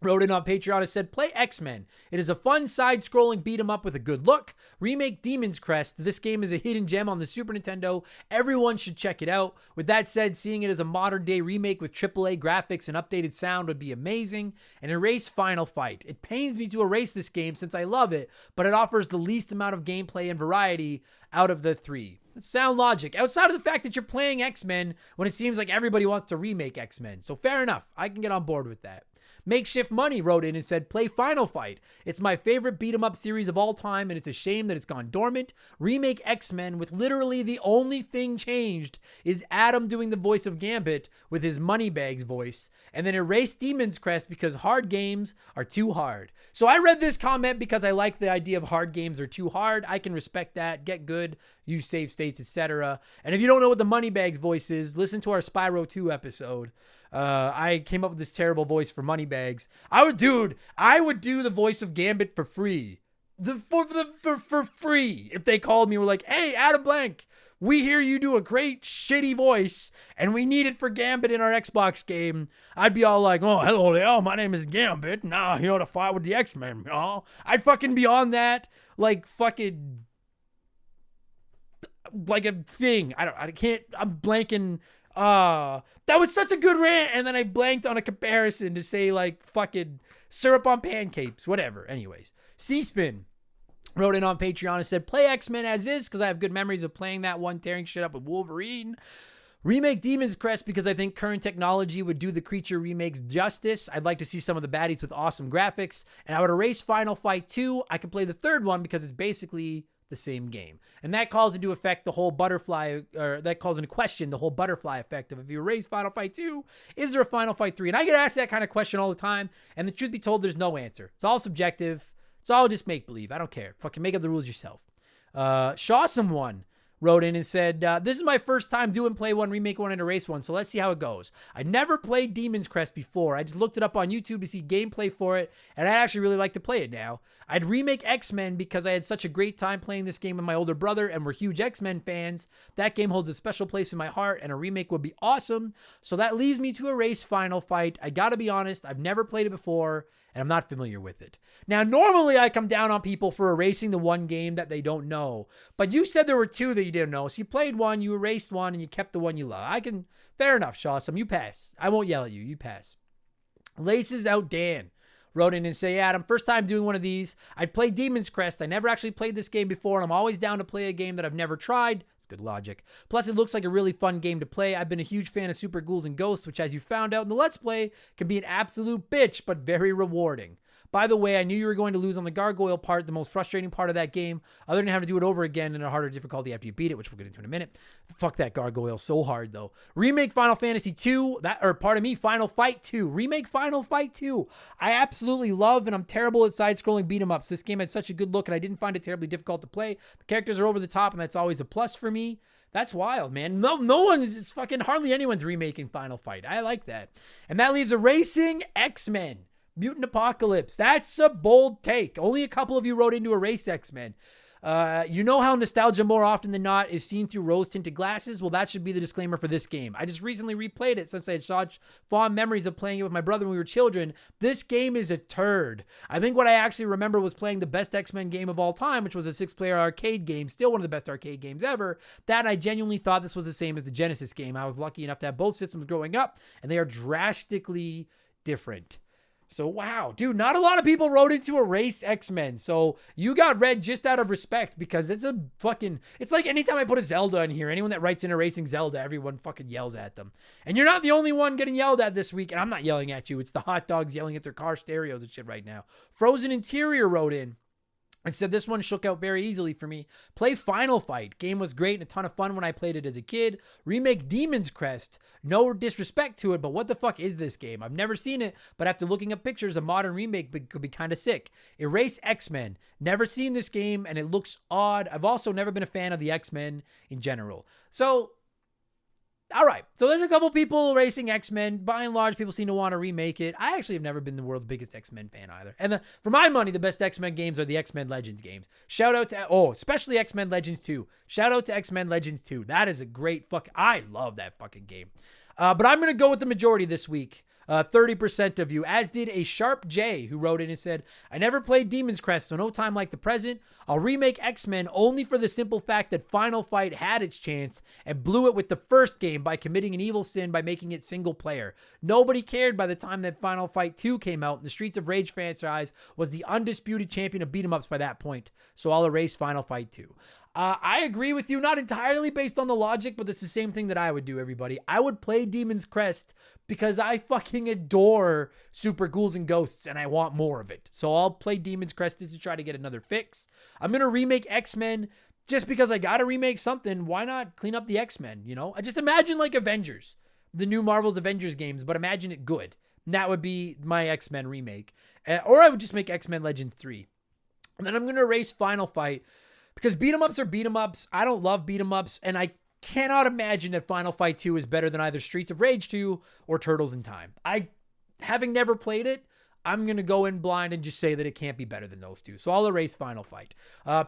wrote in on Patreon and said, play X-Men. It is a fun side-scrolling beat-em-up with a good look. Remake Demon's Crest. This game is a hidden gem on the Super Nintendo. Everyone should check it out. With that said, seeing it as a modern-day remake with AAA graphics and updated sound would be amazing. And erase Final Fight. It pains me to erase this game since I love it, but it offers the least amount of gameplay and variety out of the 3. That's sound logic. Outside of the fact that you're playing X-Men when it seems like everybody wants to remake X-Men. So fair enough. I can get on board with that. Makeshift Money wrote in and said, play Final Fight. It's my favorite beat-em-up series of all time, and it's a shame that it's gone dormant. Remake X-Men with literally the only thing changed is Adam doing the voice of Gambit with his Moneybags voice, and then erase Demon's Crest because hard games are too hard. So I read this comment because I like the idea of hard games are too hard. I can respect that. Get good, use save states, etc. And if you don't know what the Moneybags voice is, listen to our Spyro 2 episode. I came up with this terrible voice for Moneybags. I would do the voice of Gambit for free. For free. If they called me, were like, hey, Adam Blank, we hear you do a great shitty voice and we need it for Gambit in our Xbox game. I'd be all like, oh, hello there, my name is Gambit. Now here to fight with the X-Men, y'all. I'd fucking be on that like fucking like a thing. I can't, I'm blanking. That was such a good rant, and then I blanked on a comparison to say like fucking syrup on pancakes, whatever. Anyways, C-Spin wrote in on Patreon and said, play X-Men as is because I have good memories of playing that one, tearing shit up with Wolverine. Remake Demon's Crest because I think current technology would do the creature remakes justice. I'd like to see some of the baddies with awesome graphics, and I would erase Final Fight 2. I could play the third one because it's basically the same game. And that calls into effect the whole butterfly, or that calls into question the whole butterfly effect of if you erase Final Fight 2, is there a Final Fight 3? And I get asked that kind of question all the time, and the truth be told, there's no answer. It's all subjective. It's all just make-believe. I don't care. Fucking make up the rules yourself. Shawsome One wrote in and said, this is my first time doing Play 1, Remake 1, and Erase 1, so let's see how it goes. I never played Demon's Crest before. I just looked it up on YouTube to see gameplay for it, and I actually really like to play it now. I'd remake X-Men because I had such a great time playing this game with my older brother, and we're huge X-Men fans. That game holds a special place in my heart, and a remake would be awesome. So that leaves me to Erase Final Fight. I gotta be honest, I've never played it before, and I'm not familiar with it. Now, normally I come down on people for erasing the one game that they don't know, but you said there were two that you didn't know, so you played one, you erased one, and you kept the one you love. Fair enough, Shawsome, you pass. I won't yell at you, you pass. Laces Out Dan wrote in and say, Adam, first time doing one of these. I'd played Demon's Crest. I never actually played this game before, and I'm always down to play a game that I've never tried. It's good logic. Plus, it looks like a really fun game to play. I've been a huge fan of Super Ghouls and Ghosts, which, as you found out in the Let's Play, can be an absolute bitch, but very rewarding. By the way, I knew you were going to lose on the gargoyle part, the most frustrating part of that game, other than having to do it over again in a harder difficulty after you beat it, which we'll get into in a minute. Fuck that gargoyle so hard, though. Remake Final Fantasy 2, Final Fight 2. Remake Final Fight 2. I absolutely love, and I'm terrible at side-scrolling beat-em-ups. This game had such a good look, and I didn't find it terribly difficult to play. The characters are over the top, and that's always a plus for me. That's wild, man. No one's, it's fucking hardly anyone's remaking Final Fight. I like that. And that leaves Erasing X-Men. Mutant Apocalypse. That's a bold take. Only a couple of you wrote into Erase X-Men. You know how nostalgia more often than not is seen through rose-tinted glasses? Well, that should be the disclaimer for this game. I just recently replayed it since I had such fond memories of playing it with my brother when we were children. This game is a turd. I think what I actually remember was playing the best X-Men game of all time, which was a 6-player arcade game, still one of the best arcade games ever. That I genuinely thought this was the same as the Genesis game. I was lucky enough to have both systems growing up, and they are drastically different. So, wow, dude, not a lot of people wrote into Erase X-Men. So you got read just out of respect because it's like anytime I put a Zelda in here, anyone that writes in Erasing Zelda, everyone fucking yells at them. And you're not the only one getting yelled at this week. And I'm not yelling at you. It's the hot dogs yelling at their car stereos and shit right now. Frozen Interior wrote in and said, this one shook out very easily for me. Play Final Fight. Game was great and a ton of fun when I played it as a kid. Remake Demon's Crest. No disrespect to it, but what the fuck is this game? I've never seen it, but after looking up pictures, a modern remake could be kind of sick. Erase X-Men. Never seen this game, and it looks odd. I've also never been a fan of the X-Men in general. So, all right. So there's a couple people erasing X-Men. By and large, people seem to want to remake it. I actually have never been the world's biggest X-Men fan either. And for my money, the best X-Men games are the X-Men Legends games. Shout out to, especially X-Men Legends 2. Shout out to X-Men Legends 2. That is a great I love that fucking game. But I'm going to go with the majority this week. 30% of you, as did a Sharp J, who wrote in and said, I never played Demon's Crest, so no time like the present. I'll remake X-Men only for the simple fact that Final Fight had its chance and blew it with the first game by committing an evil sin by making it single player. Nobody cared by the time that Final Fight 2 came out, and the Streets of Rage franchise was the undisputed champion of beat-em-ups by that point. So I'll erase Final Fight 2. I agree with you, not entirely based on the logic, but it's the same thing that I would do, everybody. I would play Demon's Crest because I fucking adore Super Ghouls and Ghosts, and I want more of it. So I'll play Demon's Crest to try to get another fix. I'm going to remake X-Men just because I got to remake something. Why not clean up the X-Men, you know? I just imagine like Avengers, the new Marvel's Avengers games, but imagine it good. And that would be my X-Men remake. Or I would just make X-Men Legends 3. And then I'm going to erase Final Fight because beat-em-ups are beat-em-ups. I don't love beat-em-ups, and I cannot imagine that Final Fight 2 is better than either Streets of Rage 2 or Turtles in Time. Having never played it, I'm going to go in blind and just say that it can't be better than those two. So I'll erase Final Fight.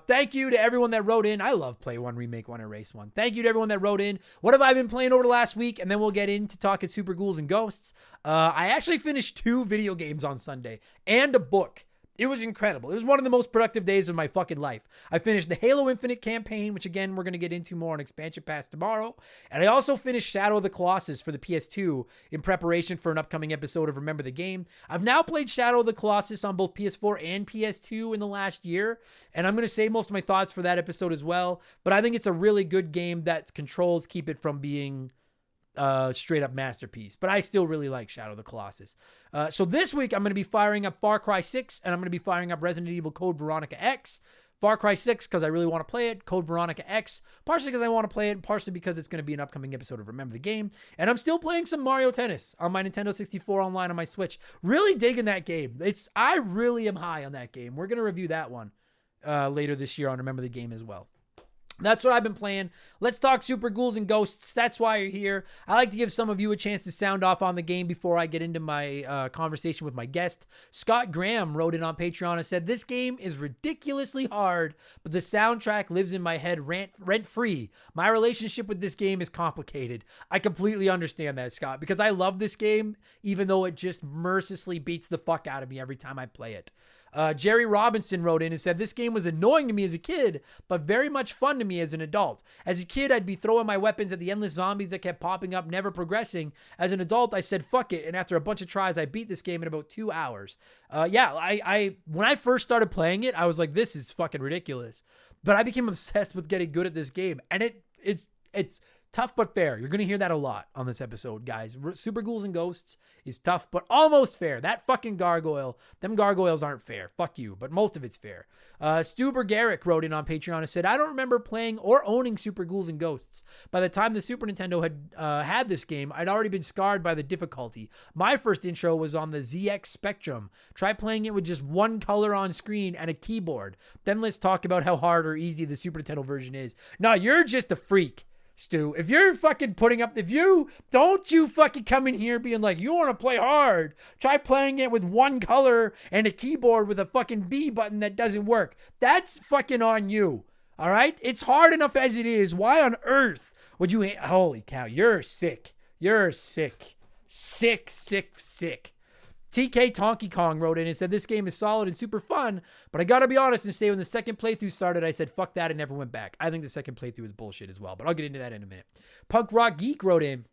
Thank you to everyone that wrote in. I love Play 1, Remake 1, Erase 1. Thank you to everyone that wrote in. What have I been playing over the last week? And then we'll get into talking Super Ghouls and Ghosts. I actually finished 2 video games on Sunday and a book. It was incredible. It was one of the most productive days of my fucking life. I finished the Halo Infinite campaign, which again, we're going to get into more on Expansion Pass tomorrow. And I also finished Shadow of the Colossus for the PS2 in preparation for an upcoming episode of Remember the Game. I've now played Shadow of the Colossus on both PS4 and PS2 in the last year. And I'm going to save most of my thoughts for that episode as well. But I think it's a really good game that controls keep it from being straight up masterpiece, but I still really like Shadow of the Colossus. So this week I'm going to be firing up Far Cry 6 and I'm going to be firing up Resident Evil Code Veronica X. Far Cry 6 because I really want to play it. Code Veronica X partially because I want to play it and partially because it's going to be an upcoming episode of Remember the Game. And I'm still playing some Mario Tennis on my Nintendo 64 online on my Switch. Really digging that game. I really am high on that game. We're going to review that one later this year on Remember the Game as well. That's what I've been playing. Let's talk Super Ghouls and Ghosts. That's why you're here. I like to give some of you a chance to sound off on the game before I get into my conversation with my guest. Scott Graham wrote in on Patreon and said, "This game is ridiculously hard, but the soundtrack lives in my head rent-free. My relationship with this game is complicated." I completely understand that, Scott, because I love this game, even though it just mercilessly beats the fuck out of me every time I play it. Jerry Robinson wrote in and said, "This game was annoying to me as a kid, but very much fun to me as an adult. As a kid, I'd be throwing my weapons at the endless zombies that kept popping up, never progressing. As an adult, I said, fuck it. And after a bunch of tries, I beat this game in about 2 hours." I when I first started playing it, I was like, this is fucking ridiculous. But I became obsessed with getting good at this game. And it's tough but fair. You're going to hear that a lot on this episode, guys. Super Ghouls and Ghosts is tough but almost fair. That fucking gargoyle, them gargoyles aren't fair. Fuck you, but most of it's fair. Stuber Garrick wrote in on Patreon and said, "I don't remember playing or owning Super Ghouls and Ghosts. By the time the Super Nintendo had this game, I'd already been scarred by the difficulty. My first intro was on the ZX Spectrum. Try playing it with just one color on screen and a keyboard. Then let's talk about how hard or easy the Super Nintendo version is." No, you're just a freak, Stu. If you're fucking don't you fucking come in here being like, you want to play hard. Try playing it with one color and a keyboard with a fucking B button that doesn't work. That's fucking on you. All right? It's hard enough as it is. Why on earth would you, holy cow, you're sick. You're sick. Sick, sick, sick. TK Tonky Kong wrote in and said, "This game is solid and super fun, but I gotta be honest and say when the second playthrough started, I said, fuck that, and never went back." I think the second playthrough is bullshit as well, but I'll get into that in a minute. Punk Rock Geek wrote in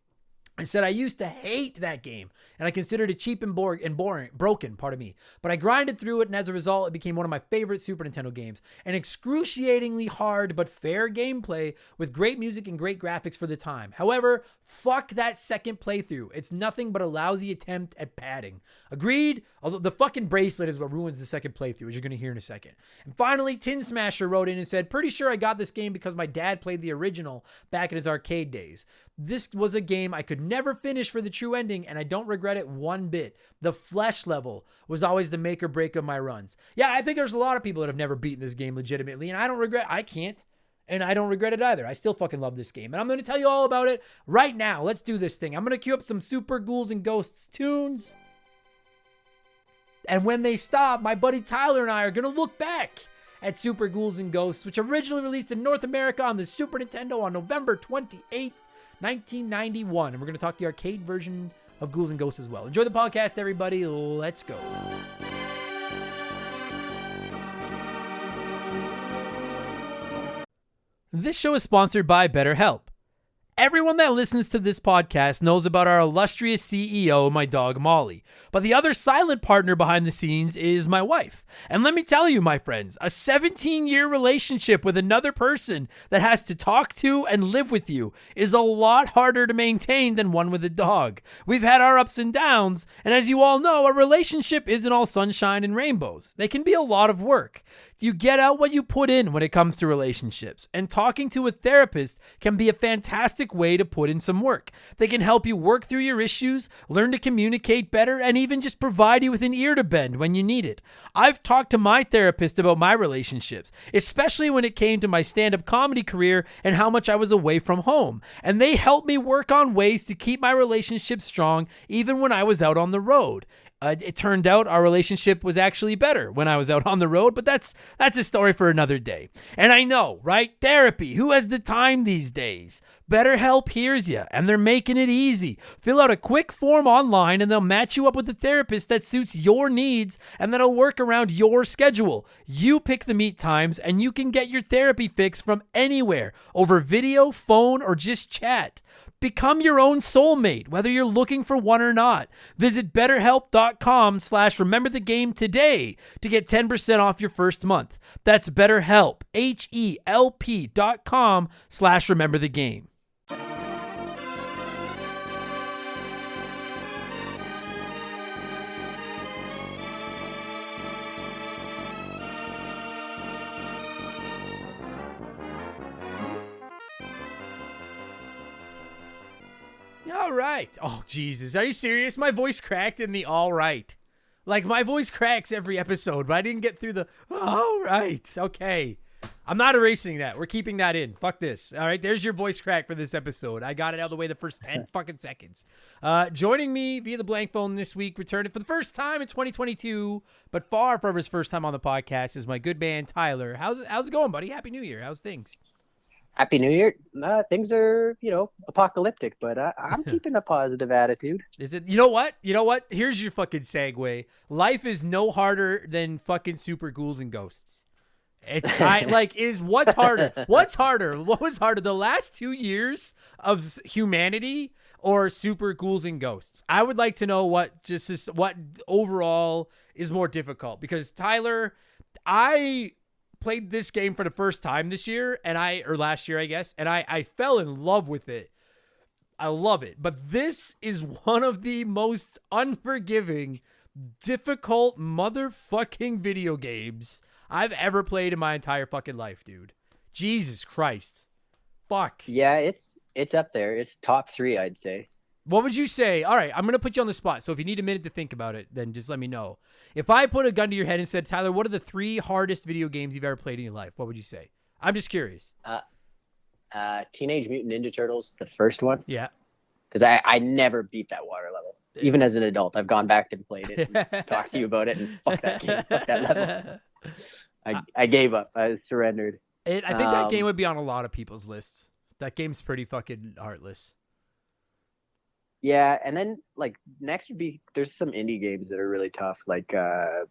and said, "I used to hate that game, and I considered it cheap and broken, but I grinded through it, and as a result, it became one of my favorite Super Nintendo games. An excruciatingly hard but fair gameplay with great music and great graphics for the time. However, fuck that second playthrough. It's nothing but a lousy attempt at padding." Agreed, although the fucking bracelet is what ruins the second playthrough, as you're going to hear in a second. And finally, Tin Smasher wrote in and said, "Pretty sure I got this game because my dad played the original back in his arcade days. This was a game I could never finish for the true ending, and I don't regret it one bit. The flesh level was always the make or break of my runs." Yeah, I think there's a lot of people that have never beaten this game legitimately, and I can't, and I don't regret it either. I still fucking love this game, and I'm going to tell you all about it right now. Let's do this thing. I'm going to cue up some Super Ghouls and Ghosts tunes, and when they stop, my buddy Tyler and I are going to look back at Super Ghouls and Ghosts, which originally released in North America on the Super Nintendo on November 28th, 1991. And we're going to talk the arcade version of Ghouls and Ghosts as well. Enjoy the podcast, everybody. Let's go. This show is sponsored by BetterHelp. Everyone that listens to this podcast knows about our illustrious CEO, my dog Molly. But the other silent partner behind the scenes is my wife. And let me tell you, my friends, a 17-year relationship with another person that has to talk to and live with you is a lot harder to maintain than one with a dog. We've had our ups and downs, and as you all know, a relationship isn't all sunshine and rainbows. They can be a lot of work. You get out what you put in when it comes to relationships, and talking to a therapist can be a fantastic way to put in some work. They can help you work through your issues, learn to communicate better, and even just provide you with an ear to bend when you need it. I've talked to my therapist about my relationships, especially when it came to my stand-up comedy career and how much I was away from home, and they helped me work on ways to keep my relationship strong even when I was out on the road. It turned out our relationship was actually better when I was out on the road, but that's a story for another day. And I know, right? Therapy. Who has the time these days? BetterHelp hears you, and they're making it easy. Fill out a quick form online, and they'll match you up with a therapist that suits your needs and that'll work around your schedule. You pick the meet times, and you can get your therapy fix from anywhere, over video, phone, or just chat. Become your own soulmate, whether you're looking for one or not. Visit BetterHelp.com/rememberthegame today to get 10% off your first month. That's BetterHelp, HELP.com/rememberthegame. All right. Oh, Jesus. Are you serious? My voice cracked in the all right. Like, my voice cracks every episode, but I didn't get through the all right. Okay. I'm not erasing that. We're keeping that in. Fuck this. All right, there's your voice crack for this episode. I got it out of the way the first 10 fucking seconds. Joining me via the blank phone this week, returning for the first time in 2022, but far from his first time on the podcast, is my good man Tyler. How's it going, buddy? Happy New Year. How's things? Happy New Year. Things are, apocalyptic, but I'm keeping a positive attitude. Is it? You know what? Here's your fucking segue. Life is no harder than fucking Super Ghouls and Ghosts. What's harder? What's harder? What was harder, the last 2 years of humanity or Super Ghouls and Ghosts? I would like to know what overall is more difficult, because Tyler, I played this game for the first time this year or last year, I guess, and I fell in love with it. I love it. But this is one of the most unforgiving, difficult motherfucking video games I've ever played in my entire fucking life, dude. Jesus Christ. Fuck. Yeah, it's up there. It's top 3, I'd say. What would you say? All right, I'm going to put you on the spot. So if you need a minute to think about it, then just let me know. If I put a gun to your head and said, Tyler, what are the 3 hardest video games you've ever played in your life? What would you say? I'm just curious. Teenage Mutant Ninja Turtles, the first one. Yeah. Because I never beat that water level. Even as an adult, I've gone back and played it and talked to you about it, and fuck that game, fuck that level. I gave up. I surrendered. I think that game would be on a lot of people's lists. That game's pretty fucking heartless. Yeah, and then next would be, there's some indie games that are really tough, like The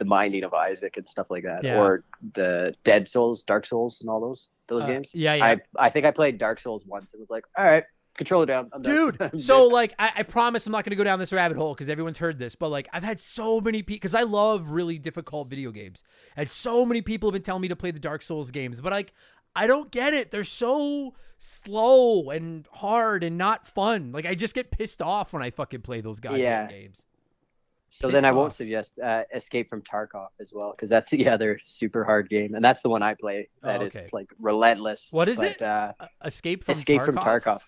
Binding of Isaac and stuff like that, or the Dead Souls, Dark Souls, and all those games. Yeah. I think I played Dark Souls once and was like, all right, controller down. I'm Dude, done. so I promise I'm not going to go down this rabbit hole because everyone's heard this, but I've had so many people, because I love really difficult video games, and so many people have been telling me to play the Dark Souls games, but I don't get it. They're so slow and hard and not fun. I just get pissed off when I fucking play those goddamn games. So then I won't suggest Escape from Tarkov as well, because that's the other super hard game, and that's the one I play. That is relentless. What is it? Escape from Tarkov.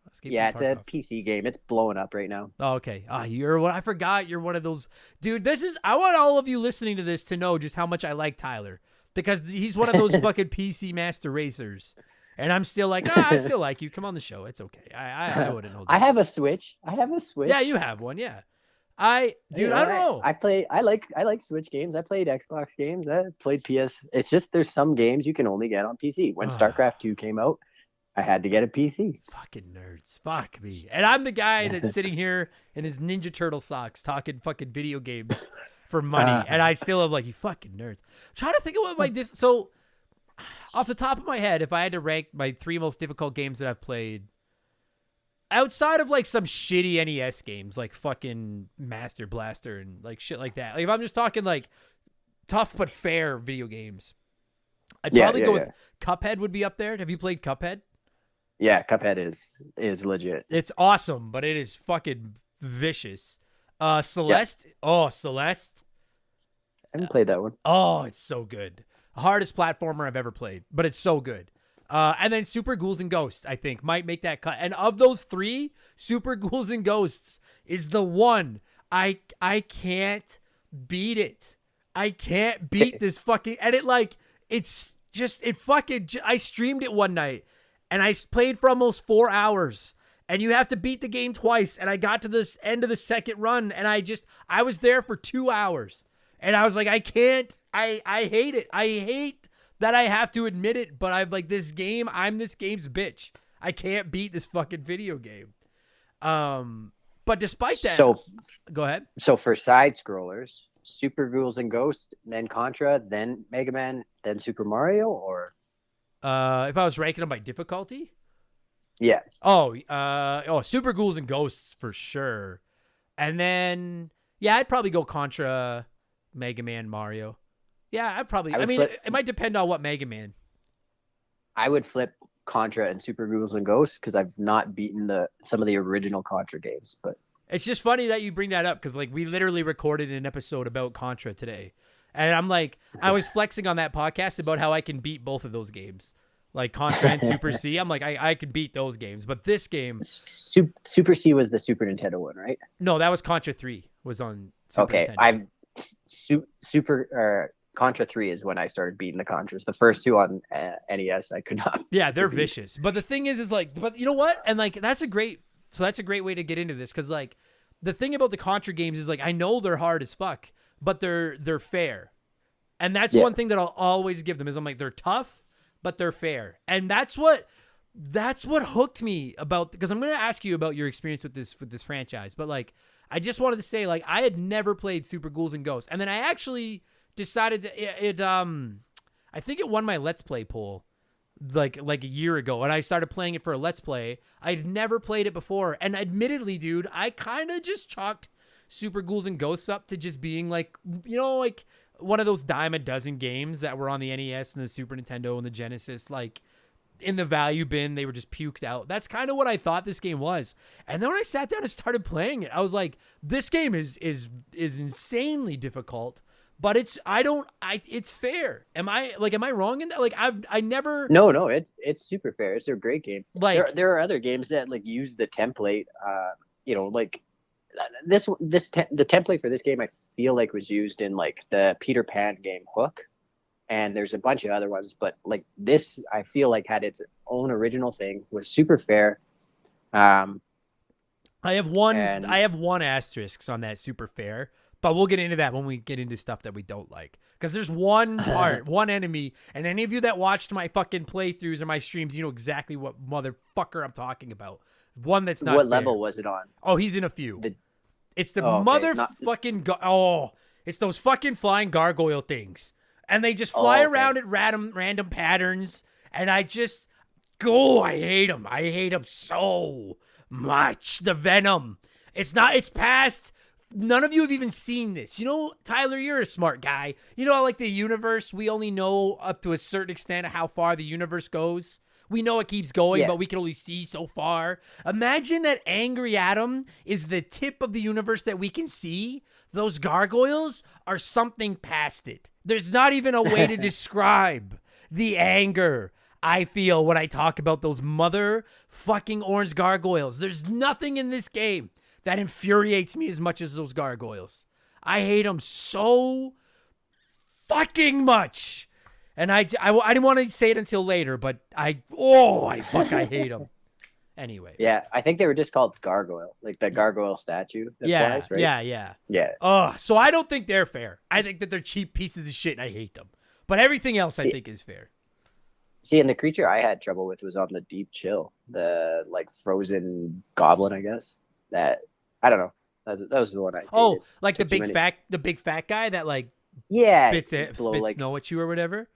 It's Tarkov. a PC game. It's blowing up right now. Oh, okay. I forgot you're one of those. Dude, I want all of you listening to this to know just how much I like Tyler, because he's one of those fucking PC master racers. And I'm still I still like you. Come on the show. It's okay. I wouldn't hold that. I have a Switch. Yeah, you have one. Yeah. I don't know. I like Switch games. I played Xbox games. I played PS. It's just there's some games you can only get on PC. When StarCraft 2 came out, I had to get a PC. Fucking nerds. Fuck me. And I'm the guy that's sitting here in his Ninja Turtle socks talking fucking video games for money. And I still am you fucking nerds. I'm trying to think of what so off the top of my head, if I had to rank my 3 most difficult games that I've played, outside of some shitty NES games like fucking Master Blaster and shit like that, if I'm just talking tough but fair video games, I'd probably go with Cuphead would be up there. Have you played Cuphead? Yeah, Cuphead is legit. It's awesome, but it is fucking vicious. Celeste. Oh, Celeste. I haven't played that one. Oh, it's so good. Hardest platformer I've ever played, but it's so good. And then Super Ghouls and Ghosts, I think, might make that cut. And of those 3, Super Ghouls and Ghosts is the one. I can't beat it. I can't beat this fucking... And I streamed it one night, and I played for almost 4 hours. And you have to beat the game twice. And I got to this end of the second run, and I was there for 2 hours. And I was I can't... I hate it. I hate that I have to admit it, but I'm this game, I'm this game's bitch. I can't beat this fucking video game. But despite that, go ahead. So for side scrollers, Super Ghouls and Ghosts, then Contra, then Mega Man, then Super Mario, or if I was ranking them by difficulty? Yeah. Super Ghouls and Ghosts for sure. And then I'd probably go Contra, Mega Man, Mario. Yeah, it might depend on what Mega Man. I would flip Contra and Super Ghouls and Ghosts because I've not beaten some of the original Contra games. But it's just funny that you bring that up because we literally recorded an episode about Contra today, and I'm I was flexing on that podcast about how I can beat both of those games, Contra and Super C. I'm I can beat those games, but this game, Super C was the Super Nintendo one, right? No, that was Contra 3 was on Super Nintendo. Contra 3 is when I started beating the Contras. The first two on NES, I could not. Yeah, they're vicious. But the thing is like, but you know what? And like, that's a great way to get into this. Cause like the thing about the Contra games is like, I know they're hard as fuck, but they're fair. And that's one thing that I'll always give them is I'm like, they're tough, but they're fair. And that's what hooked me about, because I'm going to ask you about your experience with this franchise. But like, I just wanted to say, like, I had never played Super Ghouls and Ghosts. And then I actually decided to, I think it won my Let's Play poll like a year ago. And I started playing it for a Let's Play. I'd never played it before. And admittedly, dude, I kind of just chalked Super Ghouls and Ghosts up to just being like, you know, like one of those dime a dozen games that were on the NES and the Super Nintendo and the Genesis, like, in the value bin, they were just puked out. That's kind of what I thought this game was. And then when I sat down and started playing it, I was like, this game is insanely difficult, but it's fair. Am I wrong in that? Like, I never. No, it's super fair. It's a great game. Like, there are other games that like use the template, you know, like the template for this game, I feel like was used in like the Peter Pan game Hook. And there's a bunch of other ones, but like this, I feel like had its own original thing, was super fair. I have one asterisk on that super fair, but we'll get into that when we get into stuff that we don't like. Because there's one part, one enemy, and any of you that watched my fucking playthroughs or my streams, you know exactly what motherfucker I'm talking about. One that's not. What fair. level was it on? Oh, he's in a few. It's the it's those fucking flying gargoyle things. And they just fly around at random patterns. And I hate them. I hate them so much. The Venom. It's past. None of you have even seen this. You know, Tyler, you're a smart guy. You know, like the universe, we only know up to a certain extent of how far the universe goes. We know it keeps going, but we can only see so far. Imagine that Angry Atom is the tip of the universe that we can see. Those gargoyles are something past it. There's not even a way to describe the anger I feel when I talk about those motherfucking orange gargoyles. There's nothing in this game that infuriates me as much as those gargoyles. I hate them so fucking much. And I didn't want to say it until later, but I hate them. Anyway. Yeah, I think they were just called gargoyle, like the gargoyle statue. That flies, right? Yeah. So I don't think they're fair. I think that they're cheap pieces of shit, and I hate them. But everything else I think is fair. See, and the creature I had trouble with was on the Deep Chill, the like frozen goblin, I guess. That I don't know. That was the one I. Oh, like the big fat guy that like spits snow at you or whatever.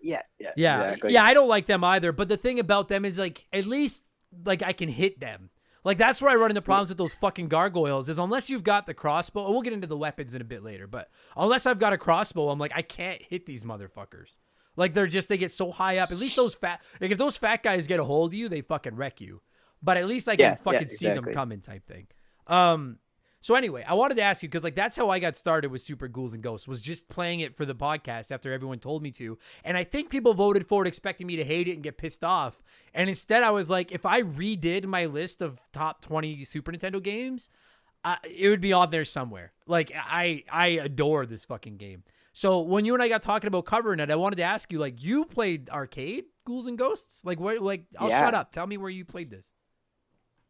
Yeah. Exactly. Yeah, I don't like them either. But the thing about them is like at least like I can hit them. Like that's where I run into problems with those fucking gargoyles is unless you've got the crossbow. And we'll get into the weapons in a bit later. But unless I've got a crossbow, I'm like I can't hit these motherfuckers. Like they get so high up. At least those if those fat guys get a hold of you, they fucking wreck you. But at least I can see them coming type thing. So anyway, I wanted to ask you because like that's how I got started with Super Ghouls and Ghosts was just playing it for the podcast after everyone told me to. And I think people voted for it expecting me to hate it and get pissed off. And instead I was like, if I redid my list of top 20 Super Nintendo games, it would be on there somewhere. Like I adore this fucking game. So when you and I got talking about covering it, I wanted to ask you, like, you played arcade Ghouls and Ghosts? Like, what? Like, I'll shut up. Tell me where you played this.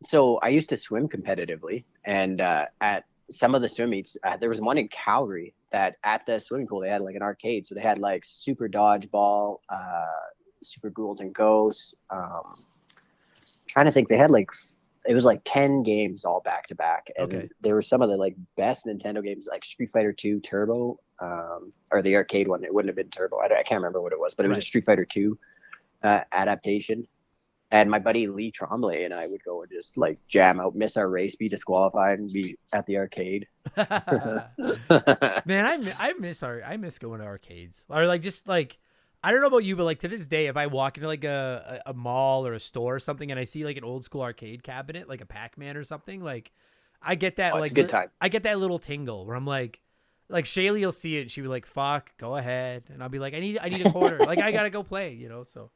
So I used to swim competitively, and at some of the swim meets, there was one in Calgary that at the swimming pool they had like an arcade. So they had like Super Dodgeball, Super Ghouls and Ghosts. Trying to think, they had like it was like 10 games all back to back, and there were some of the like best Nintendo games like Street Fighter 2 Turbo, or the arcade one. It wouldn't have been Turbo. I can't remember what it was, but it was a Street Fighter 2 adaptation. And my buddy Lee Tremblay and I would go and just like jam out, miss our race, be disqualified, and be at the arcade. Man, I miss going to arcades. Or like just like I don't know about you, but like to this day, if I walk into like a mall or a store or something and I see like an old school arcade cabinet, like a Pac-Man or something, like I get that like it's a good time. I get that little tingle where I'm like Shaylee will see it and she'll be like, "Fuck, go ahead," and I'll be like, "I need a quarter, like I gotta go play," you know, so.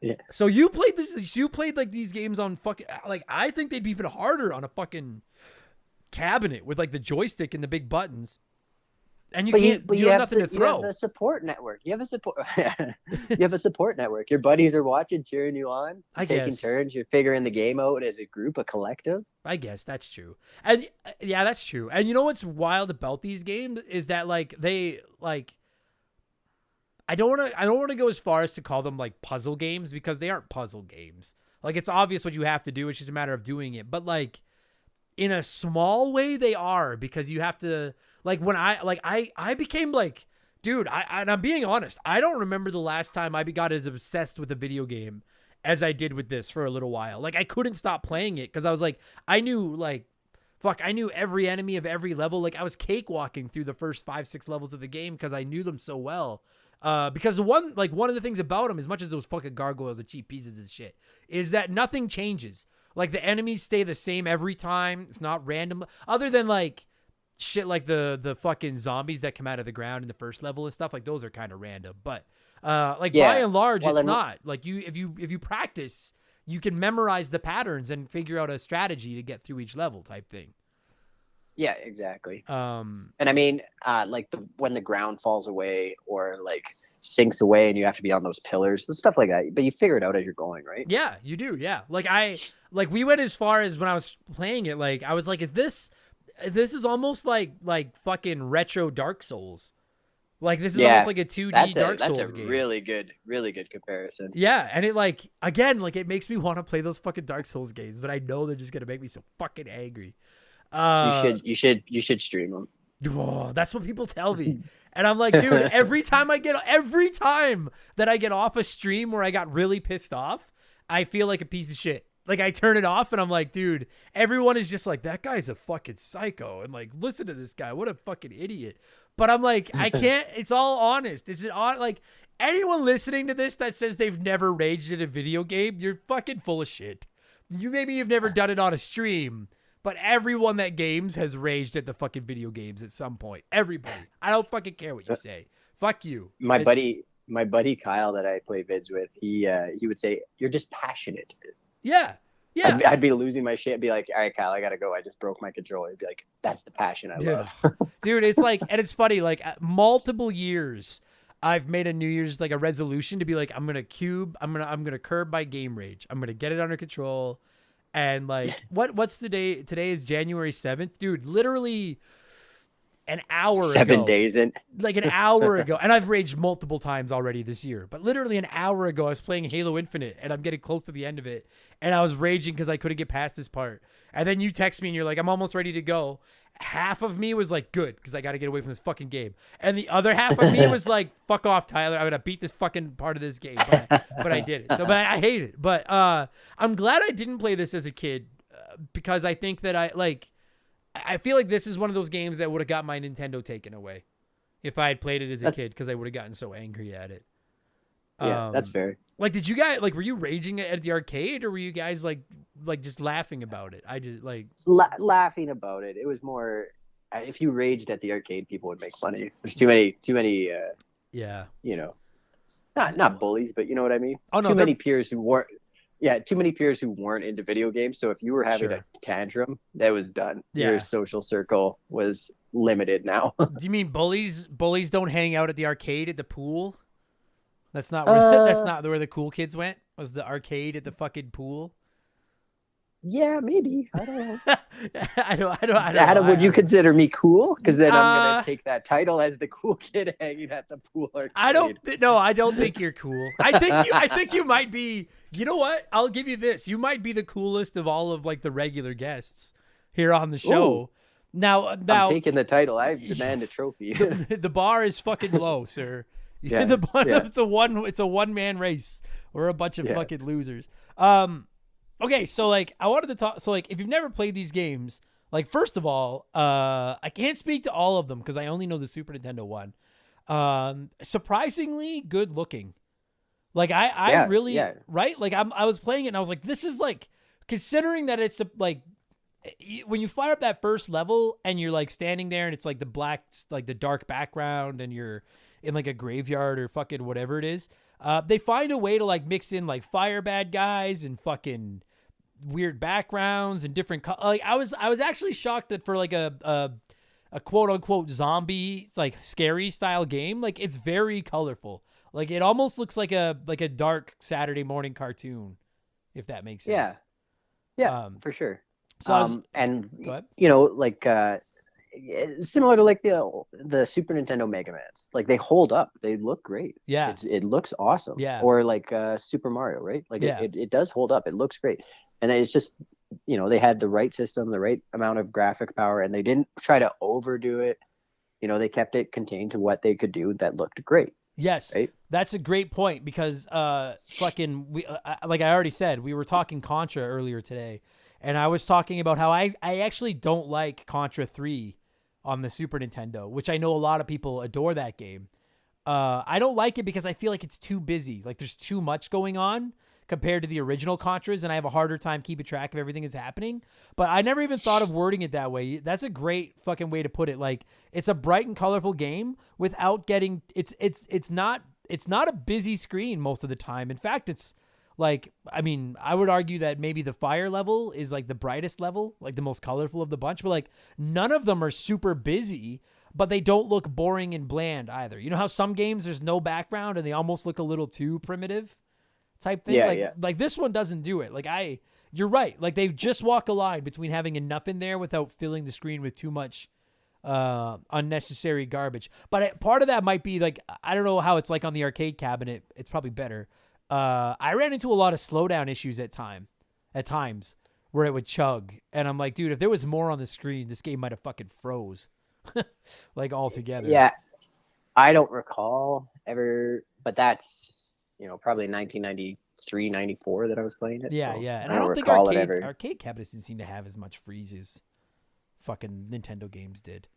Yeah. So you played this? You played like these games on fucking like I think they'd be even harder on a fucking cabinet with like the joystick and the big buttons. And you But can't. You have nothing to you have throw. a support network. You have a support. You have a support network. Your buddies are watching, cheering you on, I taking guess. turns. You're figuring the game out as a group, a collective. I guess that's true. And yeah, that's true. And you know what's wild about these games is that like they like I don't want to go as far as to call them like puzzle games because they aren't puzzle games. Like it's obvious what you have to do, it's just a matter of doing it. But like in a small way they are because you have to like when I became like dude, and I'm being honest, I don't remember the last time I got as obsessed with a video game as I did with this for a little while. Like I couldn't stop playing it because I was like, I knew every enemy of every level. Like I was cakewalking through the first 5-6 levels of the game because I knew them so well. Because one of the things about them, as much as those fucking gargoyles are cheap pieces of shit, is that nothing changes. Like the enemies stay the same every time. It's not random, other than like shit like the fucking zombies that come out of the ground in the first level and stuff. Like those are kind of random, but by and large, it's not. Like if you practice, you can memorize the patterns and figure out a strategy to get through each level type thing. Yeah, exactly. And I mean, like when the ground falls away or like sinks away and you have to be on those pillars, stuff like that. But you figure it out as you're going, right? Yeah, you do. Yeah. Like we went as far as when I was playing it, like I was like, this is almost like fucking retro Dark Souls. Like this is almost like a 2D Dark Souls game. That's a really good comparison. Yeah, and it like again, like it makes me want to play those fucking Dark Souls games, but I know they're just gonna make me so fucking angry. You should stream them. Oh, that's what people tell me. And I'm like, dude, every time that I get off a stream where I got really pissed off, I feel like a piece of shit. Like I turn it off and I'm like, dude, everyone is just like, that guy's a fucking psycho. And like, listen to this guy. What a fucking idiot. But I'm like, I can't, it's all honest. Is it on? Like anyone listening to this that says they've never raged at a video game, you're fucking full of shit. You've never done it on a stream. But everyone that games has raged at the fucking video games at some point. Everybody. I don't fucking care what you say. Fuck you. My buddy Kyle that I play vids with, he would say, "You're just passionate." Yeah. Yeah. I'd be losing my shit. I'd be like, "All right, Kyle, I gotta go. I just broke my controller." He'd be like, "That's the passion I love." Dude, it's like, and it's funny. Like multiple years, I've made a New Year's like a resolution to be like, I'm gonna curb my game rage. I'm gonna get it under control. And like, what's today? Today is January 7th, dude. Literally an hour ago. 7 days in. Like an hour ago. And I've raged multiple times already this year. But literally an hour ago, I was playing Halo Infinite, and I'm getting close to the end of it. And I was raging because I couldn't get past this part. And then you text me, and you're like, I'm almost ready to go. Half of me was like, good, because I got to get away from this fucking game. And the other half of me was like, fuck off, Tyler. I'm going to beat this fucking part of this game. But I did it. So, but I hate it. But I'm glad I didn't play this as a kid because I think that I feel like this is one of those games that would have got my Nintendo taken away if I had played it as a kid because I would have gotten so angry at it. Yeah, that's fair. Like, did you guys were you raging at the arcade or were you guys like just laughing about it? I just like laughing about it. It was more if you raged at the arcade, people would make fun of you. There's too many. Yeah. You know, not bullies, but you know what I mean. Oh no, too many peers who weren't. Yeah, too many peers who weren't into video games. So if you were having a tantrum, that was done. Yeah. Your social circle was limited now. Do you mean bullies? Bullies don't hang out at the arcade at the pool? That's not where the cool kids went. Was the arcade at the fucking pool? Yeah, maybe. I don't know. I don't Adam, would you consider me cool? Because then I'm gonna take that title as the cool kid hanging at the pool arcade. I don't think you're cool. I think you might be. You know what? I'll give you this. You might be the coolest of all of like the regular guests here on the show. Ooh. Now I'm taking the title. I demand a trophy. The bar is fucking low, sir. Yeah, it's a one-man race. We're a bunch of fucking losers. Okay, so like I wanted to talk. So like if you've never played these games, like first of all, I can't speak to all of them because I only know the Super Nintendo one. Surprisingly good looking. Like I really right. Like I was playing it and I was like, this is like considering that it's like when you fire up that first level and you're like standing there and it's like the black, like the dark background and you're in like a graveyard or fucking whatever it is. They find a way to like mix in like fire bad guys and fucking weird backgrounds and different like I was actually shocked that for like a a quote unquote zombie like scary style game, like it's very colorful. Like it almost looks like a dark Saturday morning cartoon, if that makes sense. Yeah, for sure. So and go ahead. like similar to like the Super Nintendo Mega Mans. Like they hold up. They look great. Yeah. It looks awesome. Yeah. Or like Super Mario, right? Like it does hold up. It looks great. And it's just they had the right system, the right amount of graphic power, and they didn't try to overdo it. They kept it contained to what they could do that looked great. Yes, right? That's a great point because we like I already said, we were talking Contra earlier today, and I was talking about how I actually don't like Contra 3 on the Super Nintendo, which I know a lot of people adore that game. I don't like it because I feel like it's too busy. Like there's too much going on compared to the original Contras, and I have a harder time keeping track of everything that's happening. But I never even thought of wording it that way. That's a great fucking way to put it. Like it's a bright and colorful game without getting it's not a busy screen most of the time. In fact, it's like, I mean, I would argue that maybe the fire level is like the brightest level, like the most colorful of the bunch, but like none of them are super busy, but they don't look boring and bland either. You know how some games there's no background and they almost look a little too primitive type thing? Like this one doesn't do it. Like you're right. Like they just walk a line between having enough in there without filling the screen with too much unnecessary garbage. But part of that might be like, I don't know how it's like on the arcade cabinet. It's probably better. I ran into a lot of slowdown issues at times where it would chug. And I'm like, dude, if there was more on the screen, this game might have fucking froze like altogether. Yeah. I don't recall ever, but that's, probably 1993, 94 that I was playing it. Yeah, so yeah. And I I don't don't think recall it ever. arcade cabinets didn't seem to have as much freezes fucking Nintendo games did.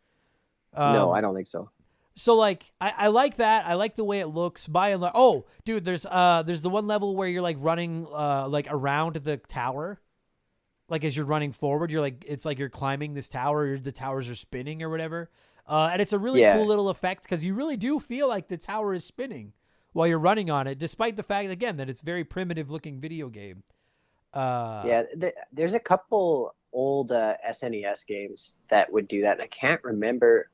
No, I don't think so. So like I like that. I like the way it looks. By and large, oh, dude, there's the one level where you're like running like around the tower. Like as you're running forward, you're like it's like you're climbing this tower. The towers are spinning or whatever. And it's a really cool little effect because you really do feel like the tower is spinning while you're running on it, despite the fact again that it's very primitive looking video game. There's a couple old SNES games that would do that, and I can't remember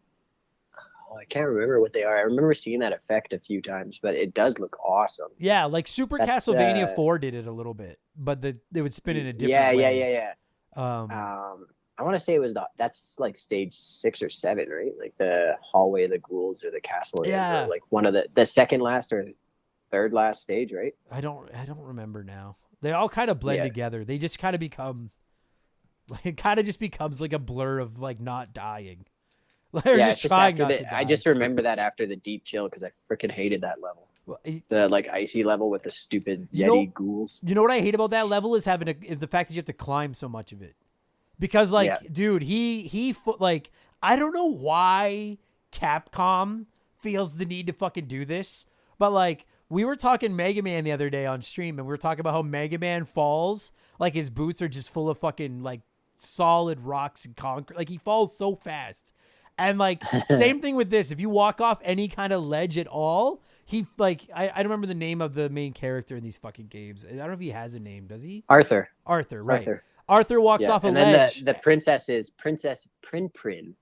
what they are. I remember seeing that effect a few times, but it does look awesome. Yeah, like Super Castlevania 4 did it a little bit, but they would spin in a different way. Yeah. I want to say that's like stage 6 or 7, right? Like the hallway of the ghouls or the castle. Yeah. Or like one of the second last or third last stage, right? I don't remember now. They all kind of blend together. They just kind of become like it kind of just becomes like a blur of like not dying. Just trying not to die. I just remember that after the deep chill because I freaking hated that level. Well, the like icy level with the stupid Yeti ghouls. You know what I hate about that level is is the fact that you have to climb so much of it. Because like, dude, he like I don't know why Capcom feels the need to fucking do this, but like we were talking Mega Man the other day on stream, and we were talking about how Mega Man falls like his boots are just full of fucking like solid rocks and concrete. Like he falls so fast. And like same thing with this. If you walk off any kind of ledge at all, he like I don't remember the name of the main character in these fucking games. I don't know if he has a name. Does he? Arthur, right? Arthur walks off a ledge. And then the princess is Princess Prin Prin.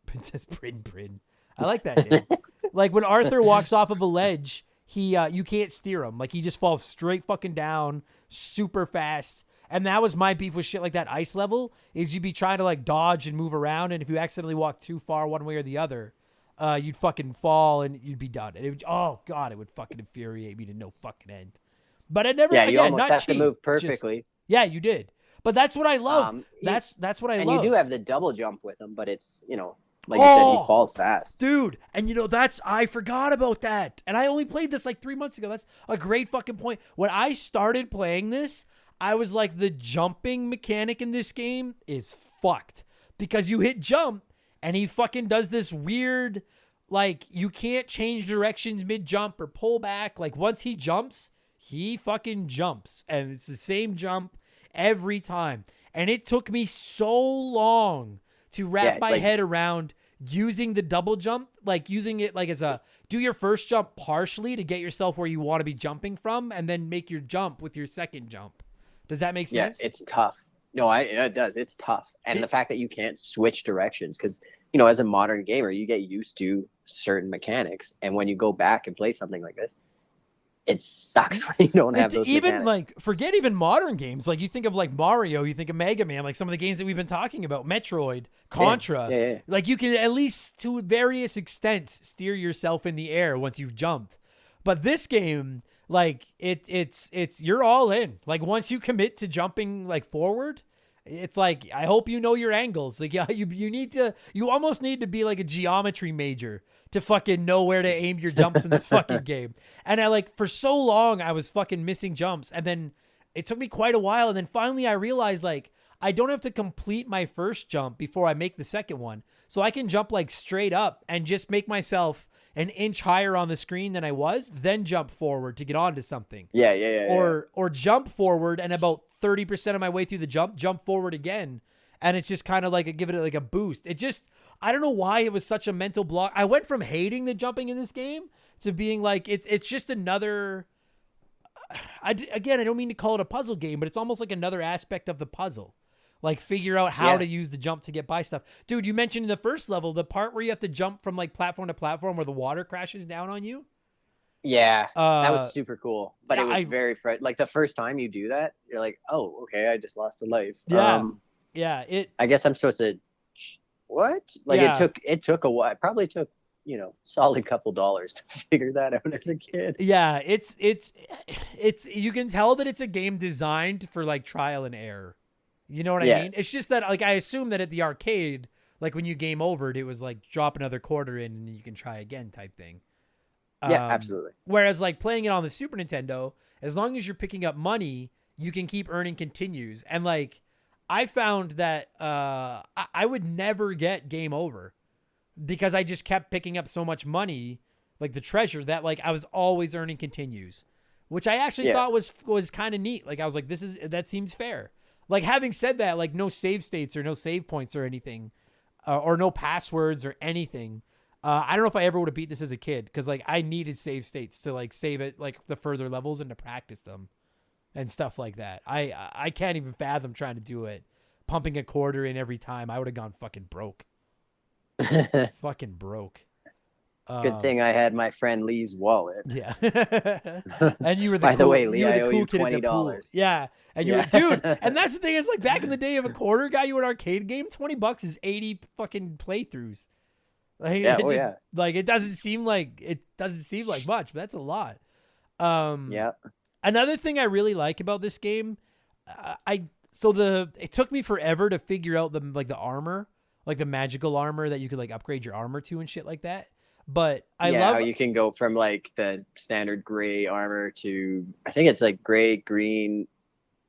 Princess Prin Prin. I like that name. Like when Arthur walks off of a ledge, he you can't steer him. Like he just falls straight fucking down, super fast. And that was my beef with shit like that ice level, is you'd be trying to like dodge and move around, and if you accidentally walk too far one way or the other, you'd fucking fall and you'd be done. And it would, oh god, it would fucking infuriate me to no fucking end. But I never. Yeah, again, you almost not have cheap, to move perfectly. You did. But that's what I love. That's what I love. And you do have the double jump with him, but it's like you said, he falls fast, dude. And I forgot about that. And I only played this like 3 months ago. That's a great fucking point. When I started playing this, I was like, the jumping mechanic in this game is fucked because you hit jump and he fucking does this weird, like you can't change directions mid jump or pull back. Like once he jumps, he fucking jumps and it's the same jump every time. And it took me so long to wrap my head around using the double jump, like using it like as a do your first jump partially to get yourself where you want to be jumping from and then make your jump with your second jump. Does that make sense? Yeah, it's tough. No, it does. It's tough, and the fact that you can't switch directions because as a modern gamer, you get used to certain mechanics, and when you go back and play something like this, it sucks when you don't have those even mechanics. like forget even modern games. Like you think of like Mario, you think of Mega Man, like some of the games that we've been talking about, Metroid, Contra. Yeah. Like you can at least to various extents steer yourself in the air once you've jumped. But this game, like it's you're all in. Like once you commit to jumping like forward, it's like I hope you know your angles. Like yeah, you almost need to be like a geometry major to fucking know where to aim your jumps in this fucking game. And I like for so long I was fucking missing jumps, and then it took me quite a while, and then finally I realized like I don't have to complete my first jump before I make the second one. So I can jump like straight up and just make myself an inch higher on the screen than I was, then jump forward to get onto something. Yeah. Or jump forward and about 30% of my way through the jump forward again. And it's just kind of like give it like a boost. It just, I don't know why it was such a mental block. I went from hating the jumping in this game to being like, it's just another, again, I don't mean to call it a puzzle game, but it's almost like another aspect of the puzzle. Like figure out how to use the jump to get by stuff. Dude, you mentioned in the first level, the part where you have to jump from like platform to platform where the water crashes down on you. Yeah, that was super cool. But it was very like the first time you do that, you're like, oh, okay, I just lost a life. Yeah. I guess I'm supposed to. What? Like it took a while. It probably took solid couple dollars to figure that out as a kid. Yeah, it's you can tell that it's a game designed for like trial and error. You know what I mean? It's just that like I assume that at the arcade, like when you game overed, it was like drop another quarter in and you can try again type thing. Yeah, absolutely. Whereas like playing it on the Super Nintendo, as long as you're picking up money, you can keep earning continues. And like I found that I would never get game over because I just kept picking up so much money, like the treasure, that like I was always earning continues, which I actually thought was kind of neat. Like I was like, that seems fair. Like having said that, like no save states or no save points or anything, or no passwords or anything. I don't know if I ever would have beat this as a kid because like I needed save states to like save it like the further levels and to practice them and stuff like that. I can't even fathom trying to do it, pumping a quarter in every time. I would have gone fucking broke. Fucking broke. Good thing I had my friend Lee's wallet. Yeah. And you were By the way, Lee, I owe you $20. Yeah. And you were, dude, and that's the thing is like back in the day of a quarter got you an arcade game, $20 is 80 fucking playthroughs. Like, like it doesn't seem like much, but that's a lot. Another thing I really like about this game, it took me forever to figure out the armor, like the magical armor that you could like upgrade your armor to and shit like that. But I love how you can go from like the standard gray armor to I think it's like gray, green,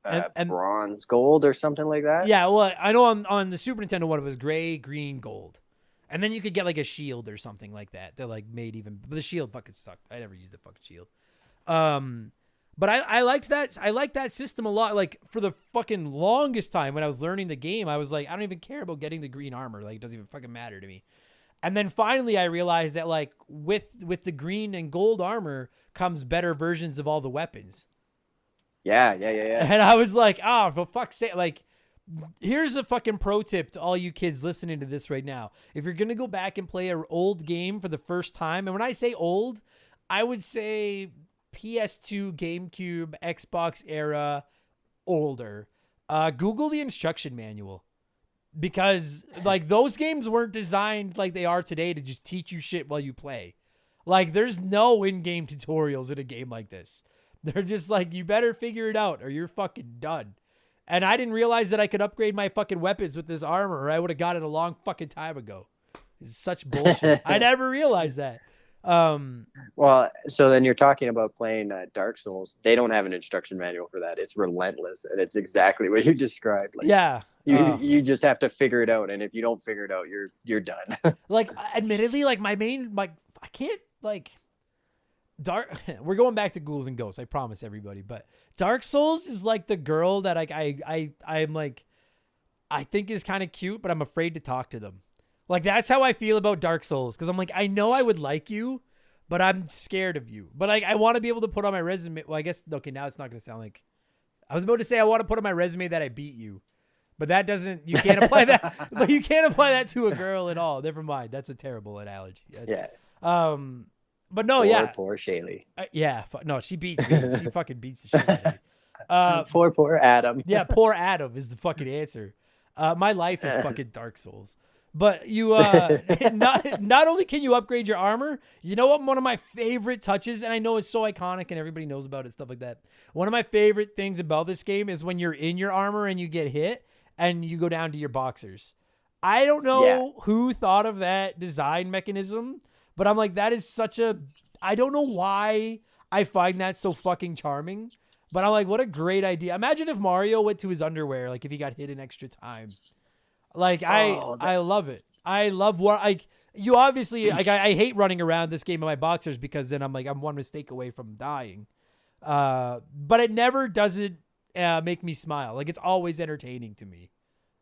and bronze, gold or something like that. Yeah, well, I know on the Super Nintendo one it was gray, green, gold. And then you could get like a shield or something like that. They're like made even, but the shield fucking sucked. I never used the fucking shield. But I liked that. I liked that system a lot. Like for the fucking longest time when I was learning the game, I was like, I don't even care about getting the green armor. Like it doesn't even fucking matter to me. And then finally I realized that like with the green and gold armor comes better versions of all the weapons. Yeah. And I was like, oh, for fuck's sake. Like, here's a fucking pro tip to all you kids listening to this right now. If you're going to go back and play an old game for the first time, and when I say old, I would say PS2, GameCube, Xbox era, older. Google the instruction manual. Because like those games weren't designed like they are today to just teach you shit while you play. Like there's no in-game tutorials in a game like this. They're just like, you better figure it out or you're fucking done. And I didn't realize that I could upgrade my fucking weapons with this armor or I would have got it a long fucking time ago. It's such bullshit. I never realized that. Well, so then you're talking about playing Dark Souls. They don't have an instruction manual for that. It's relentless, and it's exactly what you described. Like, yeah, you just have to figure it out, and if you don't figure it out, you're done. Like, admittedly, like I can't like We're going back to Ghouls and Ghosts. I promise everybody, but Dark Souls is like the girl that I'm like I think is kind of cute, but I'm afraid to talk to them. Like, that's how I feel about Dark Souls. Because I'm like, I know I would like you, but I'm scared of you. But I want to be able to put on my resume. Well, I guess, okay, now it's not going to sound like... I was about to say I want to put on my resume that I beat you. But that doesn't. You can't apply that. But you can't apply that to a girl at all. Never mind. That's a terrible analogy. Yeah. But no, Poor Shaylee. No, she beats me. She fucking beats the shit out of me. Poor Adam. Yeah, poor Adam is the fucking answer. My life is fucking Dark Souls. But you not only can you upgrade your armor, you know what one of my favorite touches, and I know it's so iconic and everybody knows about it, stuff like that. One of my favorite things about this game is when you're in your armor and you get hit and you go down to your boxers. I don't know who thought of that design mechanism, but I'm like, that is such a, I don't know why I find that so fucking charming, but I'm like, what a great idea. Imagine if Mario went to his underwear, like if he got hit an extra time. Like, I love it. I love what, like, you obviously, like, I hate running around this game in my boxers because then I'm like, I'm one mistake away from dying. But it never doesn't make me smile. Like, it's always entertaining to me.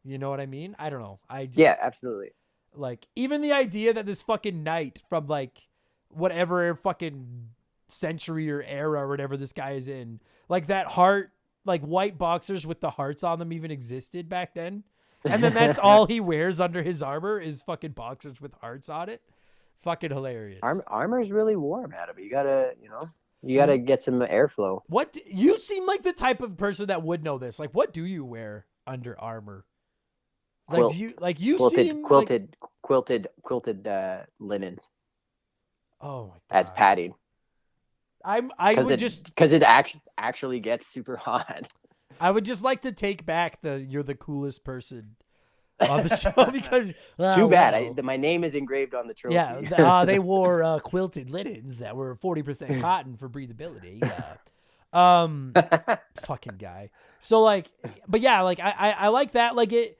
You know what I mean? I don't know. Yeah, absolutely. Like, even the idea that this fucking knight from, like, whatever fucking century or era or whatever this guy is in, like, that heart, like, white boxers with the hearts on them even existed back then. And then that's all he wears under his armor is fucking boxers with hearts on it. Fucking hilarious. Armor's really warm, Adam. You gotta get some airflow. You seem like the type of person that would know this. Like, what do you wear under armor? Like, quilted linens. Oh my God. As padding. I would just because it actually gets super hot. I would just like to take back you're the coolest person on the show because too bad. My name is engraved on the trophy. Yeah, they wore quilted linens that were 40% cotton for breathability. Fucking guy. So like, but yeah, like I like that. Like it.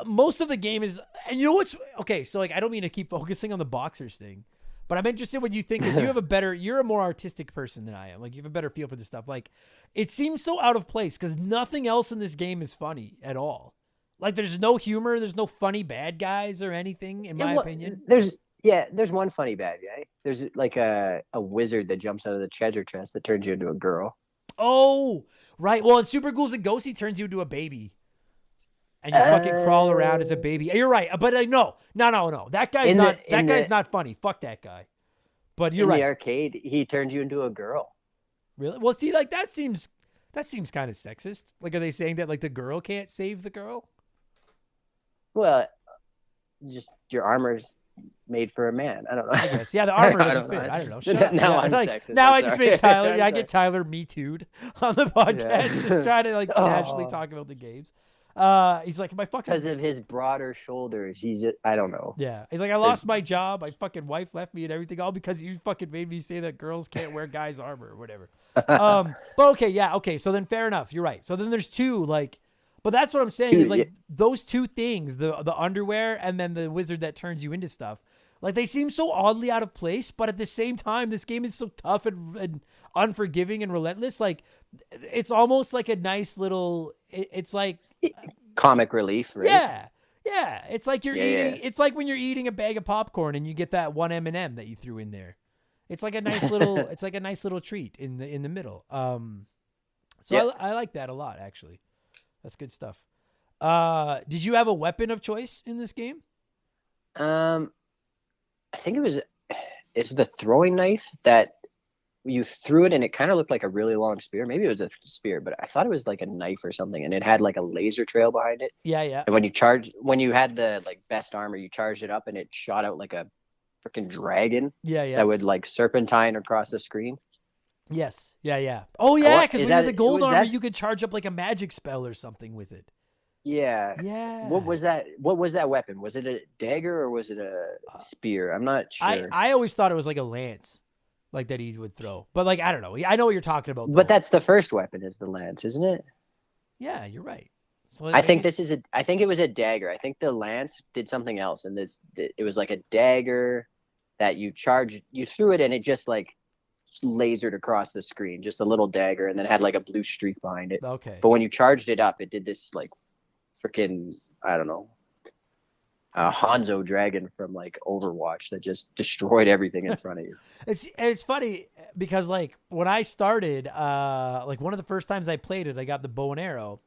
Most of the game is, and you know what's okay. So like, I don't mean to keep focusing on the boxers thing, but I'm interested what you think because you're a more artistic person than I am. Like you have a better feel for this stuff. Like it seems so out of place because nothing else in this game is funny at all. Like there's no humor, there's no funny bad guys or anything, in my opinion. There's one funny bad guy. There's like a wizard that jumps out of the treasure chest that turns you into a girl. Oh, right. Well, in Super Ghouls and Ghosts, he turns you into a baby. And you fucking crawl around as a baby. You're right, but no. That guy's not funny. Fuck that guy. But you're right. In the arcade, he turns you into a girl. Really? Well, see, like that seems kind of sexist. Like, are they saying that like the girl can't save the girl? Well, just your armor's made for a man. I don't know. I guess. Yeah, the armor doesn't fit. I don't know. Shut up. Now I'm sexist. Now I just made Tyler. I get Tyler Me Too'd on the podcast, just trying to like casually talk about the games. He's like, my fucking because of his broader shoulders. I don't know. Yeah, he's like, I lost my job. My fucking wife left me and everything, all because you fucking made me say that girls can't wear guys' armor or whatever. But okay. So then, fair enough. You're right. So then there's two like, but that's what I'm saying is like those two things, the underwear and then the wizard that turns you into stuff. Like they seem so oddly out of place, but at the same time, this game is so tough and unforgiving and relentless. Like it's almost like a nice little. It's like comic relief, right? Yeah. It's like you're eating. It's like when you're eating a bag of popcorn and you get that one M&M that you threw in there. It's like a nice little. It's like a nice little treat in the middle. I like that a lot actually. That's good stuff. Did you have a weapon of choice in this game? I think it's the throwing knife that you threw it and it kind of looked like a really long spear. Maybe it was a spear, but I thought it was like a knife or something, and it had like a laser trail behind it. Yeah. And when you had the like best armor, you charged it up and it shot out like a freaking dragon. Yeah. That would like serpentine across the screen. Yes. Yeah. Oh yeah, because when you had the gold armor, you could charge up like a magic spell or something with it. Yeah. What was that weapon? Was it a dagger or was it a spear? I'm not sure. I always thought it was like a lance, like that he would throw. But like I don't know. I know what you're talking about. Though. But that's the first weapon is the lance, isn't it? Yeah, you're right. So I think it was a dagger. I think the lance did something else, and it was like a dagger that you threw it and it just like lasered across the screen, just a little dagger, and then had like a blue streak behind it. Okay. But when you charged it up, it did this like freaking, I don't know, Hanzo dragon from like Overwatch that just destroyed everything in front of you. It's funny because like when I started, like one of the first times I played it, I got the bow and arrow,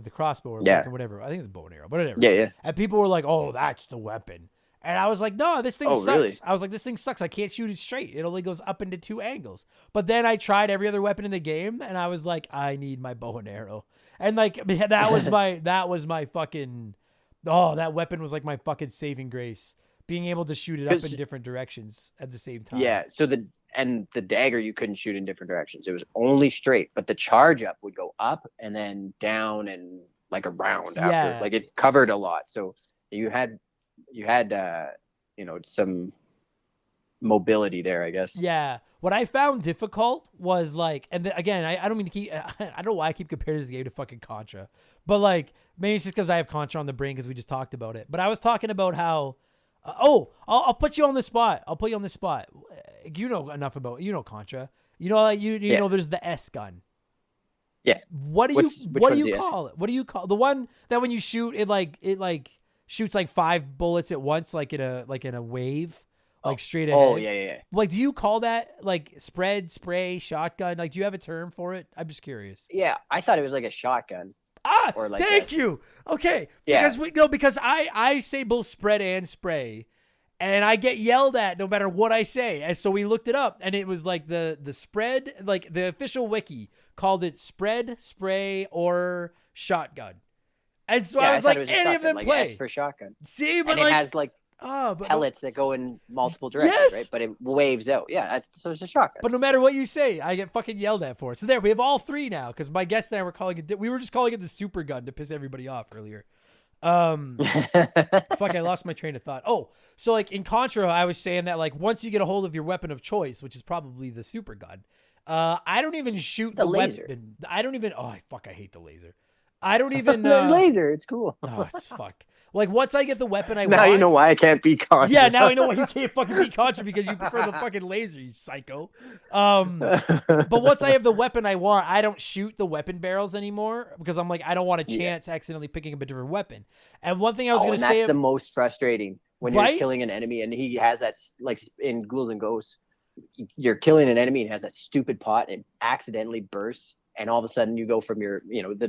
or the crossbow or, Yeah. or whatever. I think it's a bow and arrow, but whatever. Yeah. And people were like, "Oh, that's the weapon." And I was like, "No, this thing Oh, sucks." really? I was like, "This thing sucks. I can't shoot it straight. It only goes up into 2 angles." But then I tried every other weapon in the game, and I was like, "I need my bow and arrow." And like that was my fucking that weapon was like my fucking saving grace. Being able to shoot it up in different directions at the same time. Yeah. So the dagger you couldn't shoot in different directions. It was only straight, but the charge up would go up and then down and like around after. Like it covered a lot. So you had some mobility there, I guess. Yeah. What I found difficult was like, and again, I don't mean to keep, I don't know why I keep comparing this game to fucking Contra, but like maybe it's just because I have Contra on the brain because we just talked about it. But I was talking about how, I'll put you on the spot. I'll put you on the spot. You know enough about Contra. You know know there's the S gun. Yeah. What do you call it? What do you call the one that when you shoot it shoots like 5 bullets at once, like in a wave, like straight ahead? Oh yeah. Like, do you call that like spread, spray, shotgun? Like, do you have a term for it? I'm just curious. Yeah, I thought it was like a shotgun. Or like thank you. Okay. Yeah. Because I say both spread and spray, and I get yelled at no matter what I say. And so we looked it up, and it was like the spread, like the official wiki called it spread, spray, or shotgun. And so I was like, any of them like play S for shotgun. See, but and it has like but pellets that go in multiple directions, right? But it waves out. Yeah, so it's a shotgun. But no matter what you say, I get fucking yelled at for it. So there, we have all 3 now because my guest and I were calling it. We were just calling it the super gun to piss everybody off earlier. Fuck, I lost my train of thought. Oh, so like in Contra, I was saying that like once you get a hold of your weapon of choice, which is probably the super gun, I don't even shoot the laser. Weapon. I don't even. Oh, fuck, I hate the laser. I don't even. The laser, it's cool. Oh, it's fuck. Like once I get the weapon I want. Now you know why I can't beat Contra. Yeah, now I know why you can't fucking beat Contra because you prefer the fucking laser, you psycho. But once I have the weapon I want, I don't shoot the weapon barrels anymore because I'm like, I don't want a chance accidentally picking up a different weapon. And one thing I was going to say, that's the most frustrating when you're killing an enemy and he has that, like in Ghouls and Ghosts, you're killing an enemy and has that stupid pot and it accidentally bursts. And all of a sudden you go from your,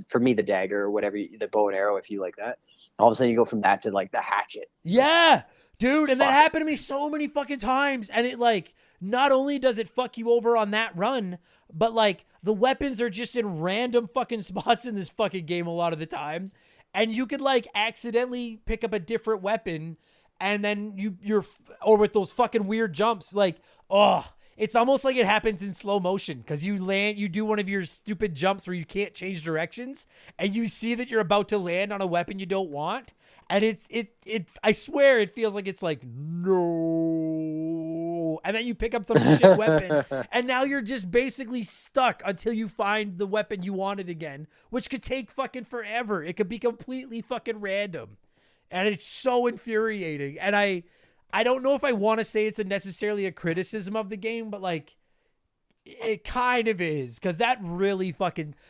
for me, the dagger or whatever, the bow and arrow, if you like that. All of a sudden you go from that to like the hatchet. Yeah, dude. And that happened to me so many fucking times. And it like, not only does it fuck you over on that run, but like the weapons are just in random fucking spots in this fucking game a lot of the time. And you could like accidentally pick up a different weapon. And then or with those fucking weird jumps, like, it's almost like it happens in slow motion because you do one of your stupid jumps where you can't change directions and you see that you're about to land on a weapon you don't want. And I swear it feels like it's like, no. And then you pick up some shit weapon and now you're just basically stuck until you find the weapon you wanted again, which could take fucking forever. It could be completely fucking random. And it's so infuriating. And I don't know if I want to say it's necessarily a criticism of the game, but like it kind of is because that really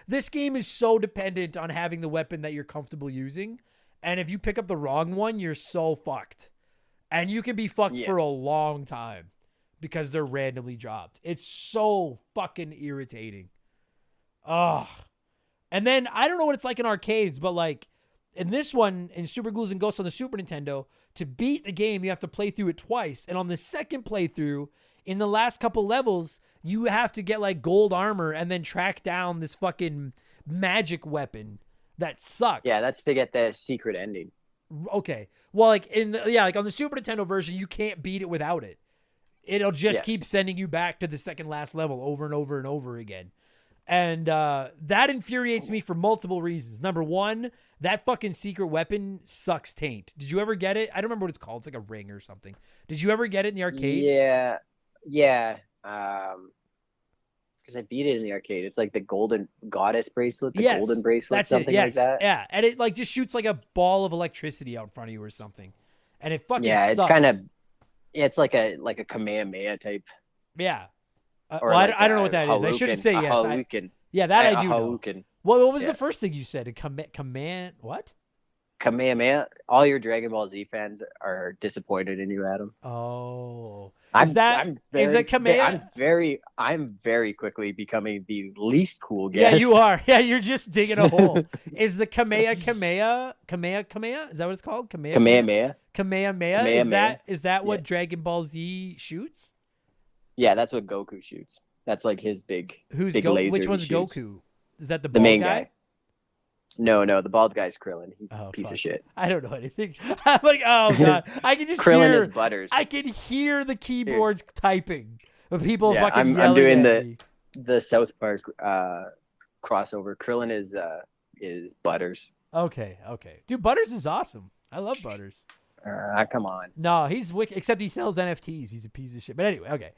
this game is so dependent on having the weapon that you're comfortable using. And if you pick up the wrong one, you're so fucked. And you can be fucked for a long time because they're randomly dropped. It's so fucking irritating. And then I don't know what it's like in arcades, but like in this one, in Super Ghouls and Ghosts on the Super Nintendo, to beat the game, you have to play through it twice. And on the second playthrough, in the last couple levels, you have to get like gold armor and then track down this fucking magic weapon that sucks. Yeah, that's to get the secret ending. Okay. Well, like like on the Super Nintendo version, you can't beat it without it. It'll just keep sending you back to the second last level over and over and over again. And that infuriates me for multiple reasons. Number one, that fucking secret weapon sucks taint. Did you ever get it? I don't remember what it's called. It's like a ring or something. Did you ever get it in the arcade? Yeah. Because I beat it in the arcade. It's like the golden goddess bracelet, the golden bracelet, that's something like that. Yeah, and it like just shoots like a ball of electricity out in front of you or something. And it fucking sucks. It's kind of, it's like a Kamehameha type. Yeah. Or I don't know what that is. I shouldn't say yes. Hadouken. That I do know. Hadouken. Well, what was the first thing you said? A command? What? Kamehameha. All your Dragon Ball Z fans are disappointed in you, Adam. Oh, I'm is it Kamea? I'm very quickly becoming the least cool Yeah, guest. you are. Yeah, you're just digging a hole. Is the Kamea? Is that what it's called? Kamehameha. Kamehameha. Is that what Yeah. Dragon Ball Z shoots? Yeah, that's what Goku shoots. That's like his big laser. Which he one's shoots. Goku? Is that the The bald main guy? guy. No, the bald guy's Krillin. He's a Oh, piece fuck. of shit. I don't know anything. I'm like, oh god, I can just Krillin hear. is Butters. I can hear the keyboards typing of people Yeah, fucking I'm yelling doing at me. the South Park crossover. Krillin is Butters. Okay, dude, Butters is awesome. I love Butters. Come on. No, he's wicked. Except he sells NFTs. He's a piece of shit. But anyway, okay.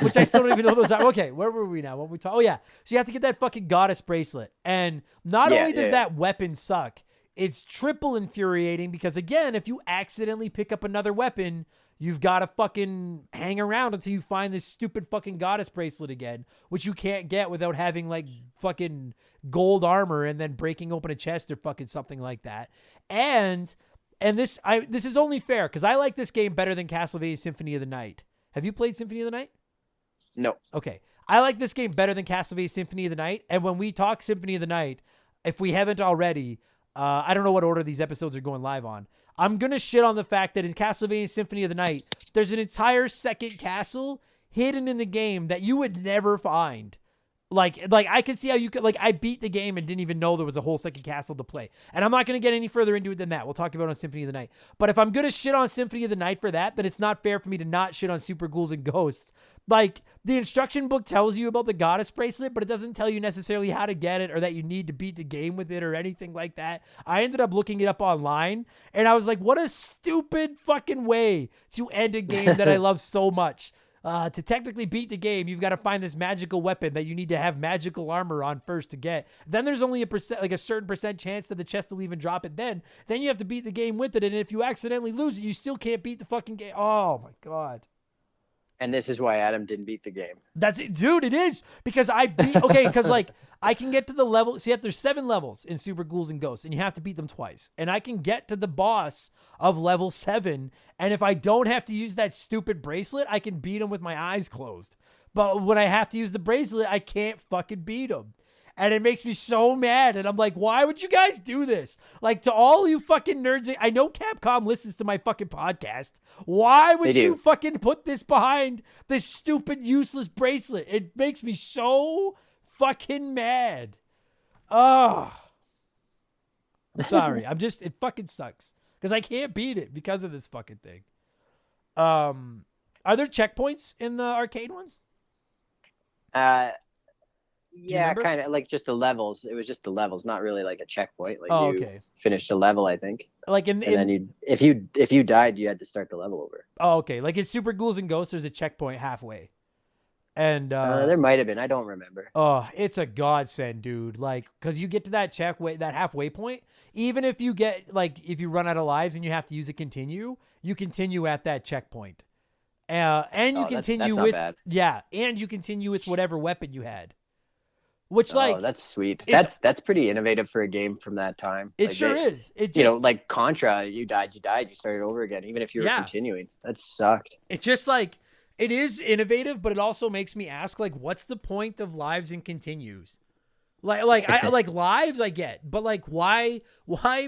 Which I still don't even know those are. Okay, where were we now? What we talk? Oh yeah, so you have to get that fucking goddess bracelet, and not only does that weapon suck, it's triple infuriating because again, if you accidentally pick up another weapon, you've got to fucking hang around until you find this stupid fucking goddess bracelet again, which you can't get without having like fucking gold armor and then breaking open a chest or fucking something like that. And this is only fair because I like this game better than Castlevania Symphony of the Night. Have you played Symphony of the Night? No. Okay. I like this game better than Castlevania Symphony of the Night. And when we talk Symphony of the Night, if we haven't already, I don't know what order these episodes are going live on. I'm going to shit on the fact that in Castlevania Symphony of the Night, there's an entire second castle hidden in the game that you would never find. Like I could see how you could, like, I beat the game and didn't even know there was a whole second castle to play. And I'm not going to get any further into it than that. We'll talk about it on Symphony of the Night. But if I'm going to shit on Symphony of the Night for that, then it's not fair for me to not shit on Super Ghouls and Ghosts. Like, the instruction book tells you about the goddess bracelet, but it doesn't tell you necessarily how to get it or that you need to beat the game with it or anything like that. I ended up looking it up online, and I was like, what a stupid fucking way to end a game that I love so much. To technically beat the game, you've got to find this magical weapon that you need to have magical armor on first to get. Then there's only a certain percent chance that the chest will even drop it. Then you have to beat the game with it. And if you accidentally lose it, you still can't beat the fucking game. Oh my God. And this is why Adam didn't beat the game. That's it, dude. It is because because like I can get to the level. See, there's 7 levels in Super Ghouls and Ghosts, and you have to beat them twice. And I can get to the boss of level 7, and if I don't have to use that stupid bracelet, I can beat him with my eyes closed. But when I have to use the bracelet, I can't fucking beat him. And it makes me so mad. And I'm like, why would you guys do this? Like, to all you fucking nerds, I know Capcom listens to my fucking podcast. Why would you fucking put this behind this stupid, useless bracelet? It makes me so fucking mad. Oh. I'm sorry. It fucking sucks. Because I can't beat it because of this fucking thing. Are there checkpoints in the arcade one? Yeah, kind of like just the levels. It was just the levels, not really like a checkpoint. Like okay. Finished a level, I think. Like then if you died, you had to start the level over. Oh, okay. Like in Super Ghouls and Ghosts, there's a checkpoint halfway. And there might have been. I don't remember. Oh, it's a godsend, dude. Like, because you get to that that halfway point, even if you if you run out of lives and you have to use a continue, you continue at that checkpoint. And you continue with and you continue with whatever weapon you had. Which that's sweet. That's pretty innovative for a game from that time. It sure is. It just, like Contra, you died, you started over again, even if you were continuing. That sucked. It's just like it is innovative, but it also makes me ask, like, what's the point of lives and continues? Like I like lives I get, but like why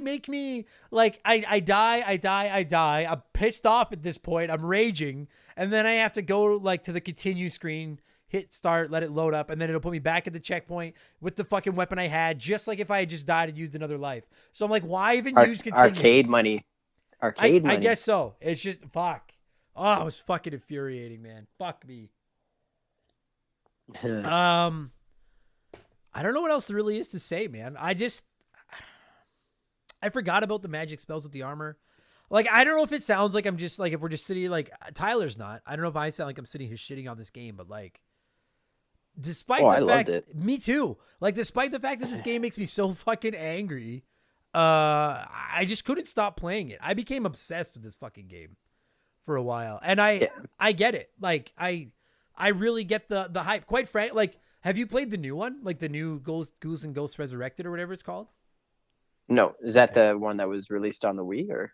make me like I die. I'm pissed off at this point. I'm raging, and then I have to go like to the continue screen, hit start, let it load up, and then it'll put me back at the checkpoint with the fucking weapon I had, just like if I had just died and used another life. So I'm like, why even use continues? Arcade money. I guess so. It's just fuck. Oh, it was fucking infuriating, man. Fuck me. I don't know what else there really is to say, man. I forgot about the magic spells with the armor. Like, I don't know if it sounds like I'm just like, if we're just sitting like Tyler's not. I don't know if I sound like I'm sitting here shitting on this game, but like, despite the fact, loved it. Me too. Like, despite the fact that this game makes me so fucking angry, I just couldn't stop playing it. I became obsessed with this fucking game for a while, and I get it. Like, I really get the hype. Quite frankly, like, have you played the new one, like the new Ghouls and Ghosts Resurrected or whatever it's called? No, is that the one that was released on the Wii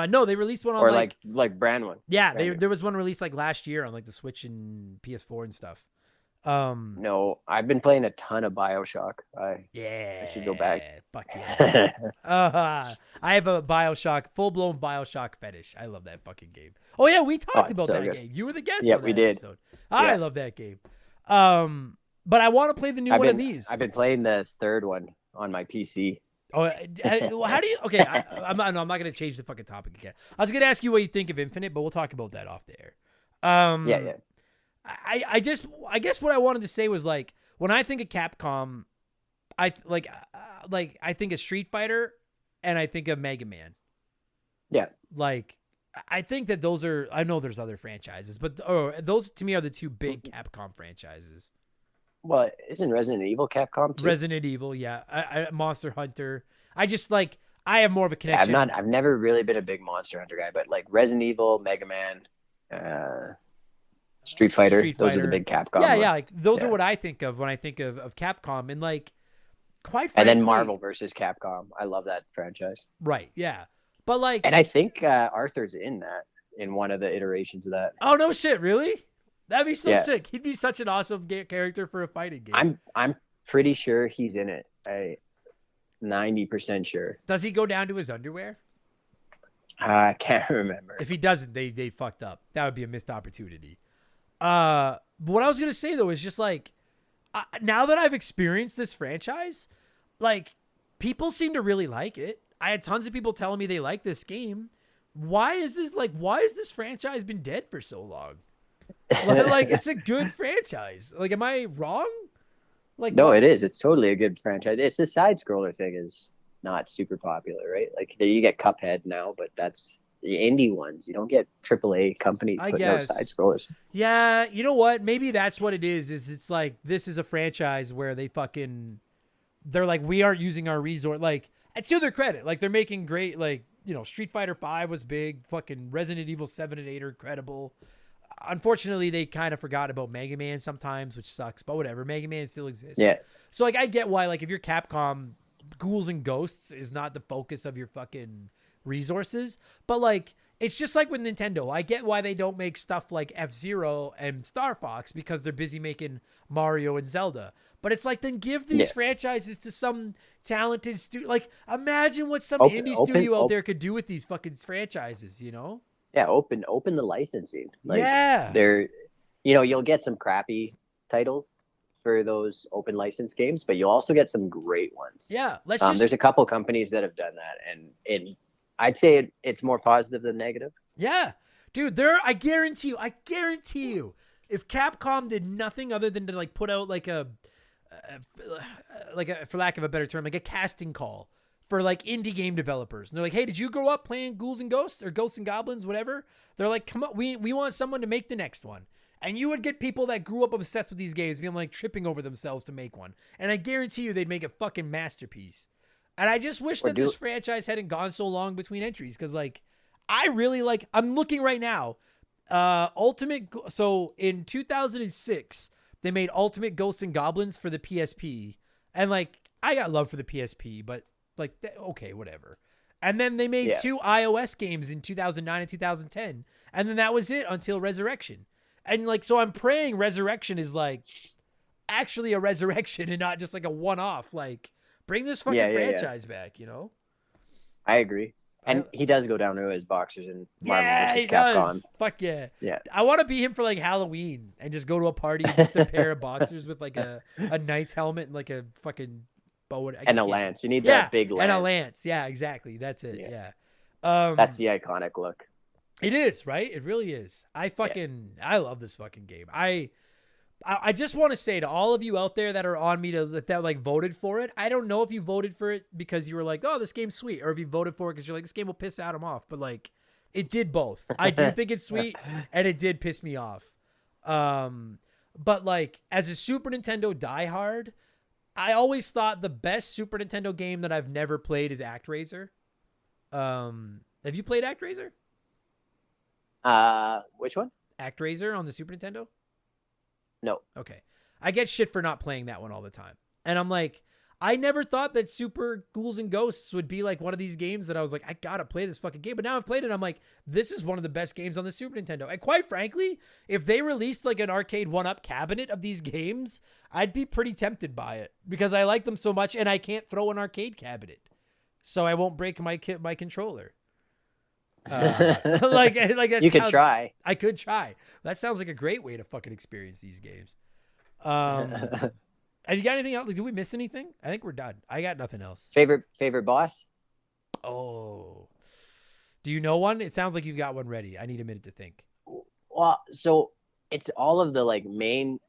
No, they released one on or like brand one? yeah, Brand new. there was one released like last year on like the Switch and PS4 and stuff. No, I've been playing a ton of BioShock. I should go back. Fuck yeah. I have a BioShock, full-blown BioShock fetish. I love that fucking game. Oh yeah, we talked it's about so that good. game. You were the guest Yeah, on that we did. episode. I Yeah. love that game. But I want to play the new one of these. I've been playing the third one on my PC. Oh, how do you? Okay, I'm not going to change the fucking topic again. I was going to ask you what you think of Infinite, but we'll talk about that off the air. Yeah. I guess what I wanted to say was like when I think of Capcom, I think of Street Fighter, and I think of Mega Man. Yeah. Like I think that those are. I know there's other franchises, but those to me are the two big Capcom franchises. Well, isn't Resident Evil Capcom too? Resident Evil, yeah. Monster Hunter. I just like I have more of a connection. I've never really been a big Monster Hunter guy, but like Resident Evil, Mega Man, Street Fighter, those are the big Capcom. Yeah, ones. yeah. Like those are what I think of when I think of Capcom, and like quite frankly, and then Marvel versus Capcom. I love that franchise. Right. Yeah. But like, and I think Arthur's in one of the iterations of that. Oh no shit! Really? That'd be so sick. He'd be such an awesome character for a fighting game. I'm pretty sure he's in it. 90% sure. Does he go down to his underwear? I can't remember. If he doesn't, they fucked up. That would be a missed opportunity. But what I was gonna say though is just like, now that I've experienced this franchise, like people seem to really like it. I had tons of people telling me they like this game. Why has this franchise been dead for so long? Like it's a good franchise. Like, am I wrong? Like, no, it is. It's totally a good franchise. It's the side scroller thing is not super popular, right? Like you get Cuphead now, but that's the indie ones. You don't get AAA companies putting out side scrollers. Yeah, you know what? Maybe that's what it is. Is it's like this is a franchise where they're like, we aren't using our resort. Like, to their credit, like they're making great. Like, you know, Street Fighter V was big. Fucking Resident Evil 7 and 8 are incredible. Unfortunately, they kind of forgot about Mega Man sometimes, which sucks, but whatever. Mega Man still exists. Yeah. So, like, I get why, like, if you're Capcom, Ghouls and Ghosts is not the focus of your fucking resources. But, like, it's just like with Nintendo. I get why they don't make stuff like F-Zero and Star Fox because they're busy making Mario and Zelda. But it's like, then give these franchises to some talented studio. Like, imagine what some indie studio out there could do with these fucking franchises, you know? Yeah, open the licensing. Like, yeah. You'll get some crappy titles for those open license games, but you'll also get some great ones. Yeah, there's a couple companies that have done that, and I'd say it's more positive than negative. Yeah, dude, I guarantee you, if Capcom did nothing other than to like put out like a for lack of a better term, like a casting call for like indie game developers. And they're like, hey, did you grow up playing Ghouls and Ghosts or Ghosts and Goblins, whatever? They're like, come on, we want someone to make the next one. And you would get people that grew up obsessed with these games being like tripping over themselves to make one. And I guarantee you they'd make a fucking masterpiece. And I just wish that this franchise hadn't gone so long between entries. Cause like, I'm looking right now, so in 2006, they made Ultimate Ghosts and Goblins for the PSP. And like, I got love for the PSP, but like, okay, whatever. And then they made 2 iOS games in 2009 and 2010. And then that was it until Resurrection. And like, so I'm praying Resurrection is like actually a resurrection and not just like a one-off. Like, bring this fucking franchise back, you know? I agree. And he does go down to his boxers and Marvel versus Capcom. Does. Fuck yeah. Yeah. I want to be him for like Halloween and just go to a party in just a pair of boxers with like a knight's helmet and like a fucking bow and a lance. You need that big lance. And a lance. Yeah, exactly. That's it. Yeah. That's the iconic look. It is, right? It really is. I love this fucking game. I just want to say to all of you out there that are on me that like voted for it. I don't know if you voted for it because you were like, oh, this game's sweet, or if you voted for it because you're like, this game will piss Adam off. But like, it did both. I do think it's sweet, and it did piss me off. But like, as a Super Nintendo diehard, I always thought the best Super Nintendo game that I've never played is ActRaiser. Have you played ActRaiser? Which one? ActRaiser on the Super Nintendo? No. Okay. I get shit for not playing that one all the time. And I'm like, I never thought that Super Ghouls and Ghosts would be like one of these games that I was like, I gotta play this fucking game. But now I've played it. I'm like, this is one of the best games on the Super Nintendo. And quite frankly, if they released like an arcade 1-up cabinet of these games, I'd be pretty tempted by it because I like them so much and I can't throw an arcade cabinet. So I won't break my controller. You could try. I could try. That sounds like a great way to fucking experience these games. Have you got anything else? Like, did we miss anything? I think we're done. I got nothing else. Favorite boss? Oh, do you know one? It sounds like you've got one ready. I need a minute to think. Well, so it's all of the like main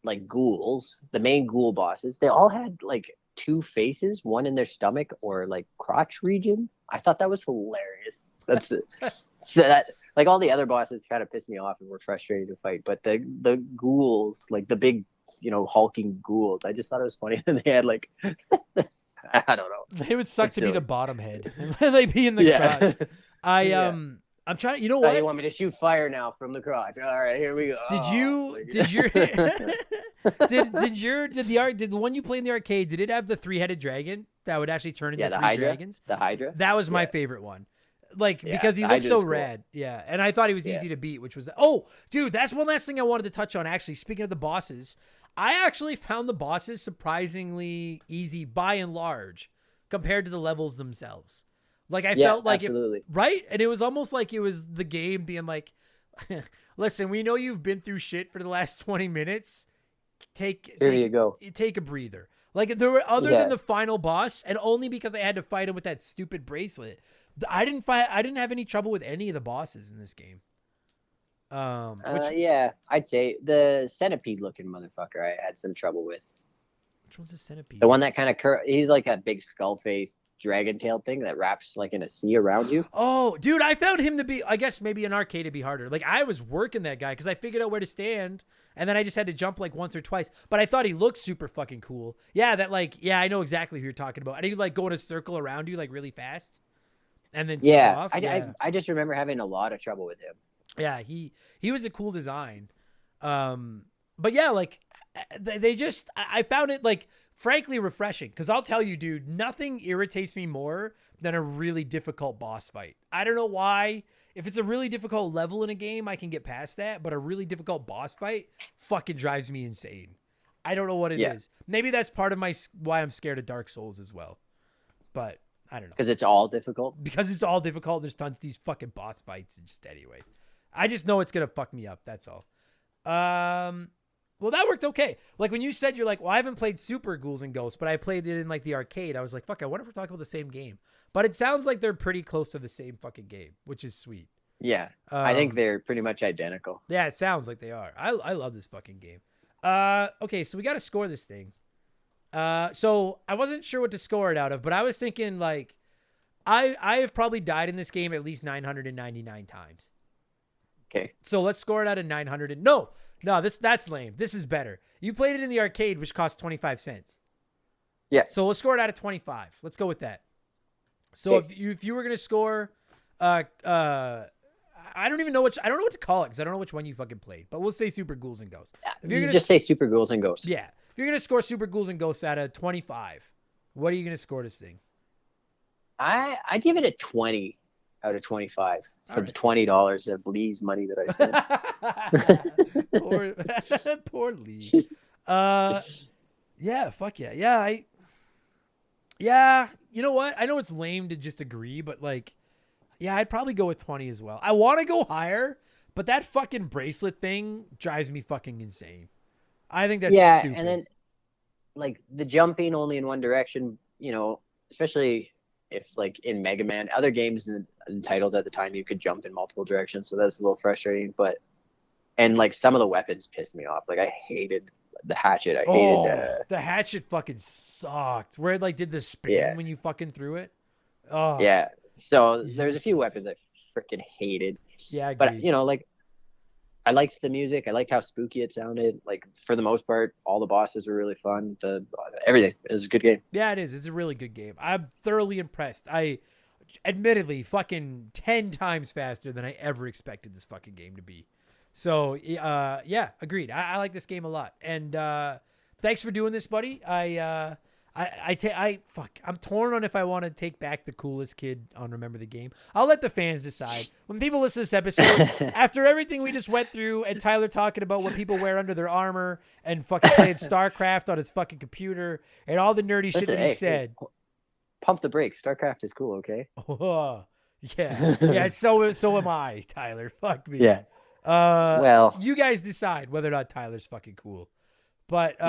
like ghouls, the main ghoul bosses. They all had like 2 faces, one in their stomach or like crotch region. I thought that was hilarious. That's it. So that like all the other bosses kind of pissed me off and were frustrating to fight, but the ghouls, like the big, hulking ghouls, I just thought it was funny that they had like I don't know. They would suck to be the bottom head and they'd be in the crotch. I'm trying. You know what? You want me to shoot fire now from the crotch? All right, here we go. Did the one you play in the arcade? Did it have the 3-headed dragon that would actually turn into 3 dragons? The Hydra. That was my favorite one. Like because he looked so rad. Cool. Yeah, and I thought he was easy to beat, which was dude. That's one last thing I wanted to touch on. Actually, speaking of the bosses, I actually found the bosses surprisingly easy by and large compared to the levels themselves. Like I felt like right? And it was almost like it was the game being like, listen, we know you've been through shit for the last 20 minutes. Take a breather. Like there were than the final boss, and only because I had to fight him with that stupid bracelet. I didn't have any trouble with any of the bosses in this game. I'd say the centipede looking motherfucker I had some trouble with. Which one's the centipede? The one that kind of he's like a big skull face dragon tail thing that wraps like in a sea around you. Oh, dude, I found him to be, I guess maybe an arcade to be harder. Like I was working that guy because I figured out where to stand, and then I just had to jump like once or twice. But I thought he looked super fucking cool. Yeah, I know exactly who you're talking about. And he would like go in a circle around you like really fast. And then take off. I just remember having a lot of trouble with him. Yeah, he was a cool design. But yeah, like I found it like frankly refreshing because I'll tell you, dude, nothing irritates me more than a really difficult boss fight. I don't know why. If it's a really difficult level in a game, I can get past that, but a really difficult boss fight fucking drives me insane. I don't know what it is. Maybe that's part of why I'm scared of Dark Souls as well. But I don't know. Because it's all difficult? Because it's all difficult. There's tons of these fucking boss fights. And just anyway. I just know it's going to fuck me up. That's all. Well, that worked okay. Like when you said, you're like, well, I haven't played Super Ghouls and Ghosts, but I played it in like the arcade. I was like, fuck, I wonder if we're talking about the same game. But it sounds like they're pretty close to the same fucking game, which is sweet. Yeah. I think they're pretty much identical. Yeah, it sounds like they are. I love this fucking game. Okay, so we got to score this thing. So I wasn't sure what to score it out of, but I was thinking like I have probably died in this game at least 999 times. Okay. So let's score it out of 900. No, that's lame. This is better. You played it in the arcade, which cost 25 cents. Yeah. So let's score it out of 25. Let's go with that. So if you were going to score, I don't know what to call it because I don't know which one you fucking played, but we'll say Super Ghouls and Ghosts. If you're just say Super Ghouls and Ghosts. Yeah. If you're going to score Super Ghouls and Ghosts out of 25, what are you going to score this thing? I'd give it a 20 out of 25 for the $20 of Lee's money that I spent. Poor Lee. Yeah, fuck yeah. Yeah, you know what? I know it's lame to just agree, but like, yeah, I'd probably go with 20 as well. I want to go higher, but that fucking bracelet thing drives me fucking insane. I think that's stupid. And then like the jumping only in one direction, especially if like in Mega Man, other games and titles at the time, you could jump in multiple directions. So that's a little frustrating, and like some of the weapons pissed me off. Like I hated the hatchet. I hated the hatchet fucking sucked. Where it like did the spin when you fucking threw it. Oh yeah. So there's a few weapons I freaking hated. Yeah, but like I liked the music. I liked how spooky it sounded. Like for the most part, all the bosses were really fun. Everything. It was a good game. Yeah, it is. It's a really good game. I'm thoroughly impressed. Admittedly, fucking 10 times faster than I ever expected this fucking game to be. So, yeah, agreed. I like this game a lot. And thanks for doing this, buddy. I I'm torn on if I want to take back the coolest kid on Remember the Game. I'll let the fans decide. When people listen to this episode, after everything we just went through and Tyler talking about what people wear under their armor and fucking playing StarCraft on his fucking computer and all the nerdy shit that he said. Pump the brakes. StarCraft is cool, okay? Oh, yeah. Yeah, so am I, Tyler. Fuck me. Yeah. Well, you guys decide whether or not Tyler's fucking cool. But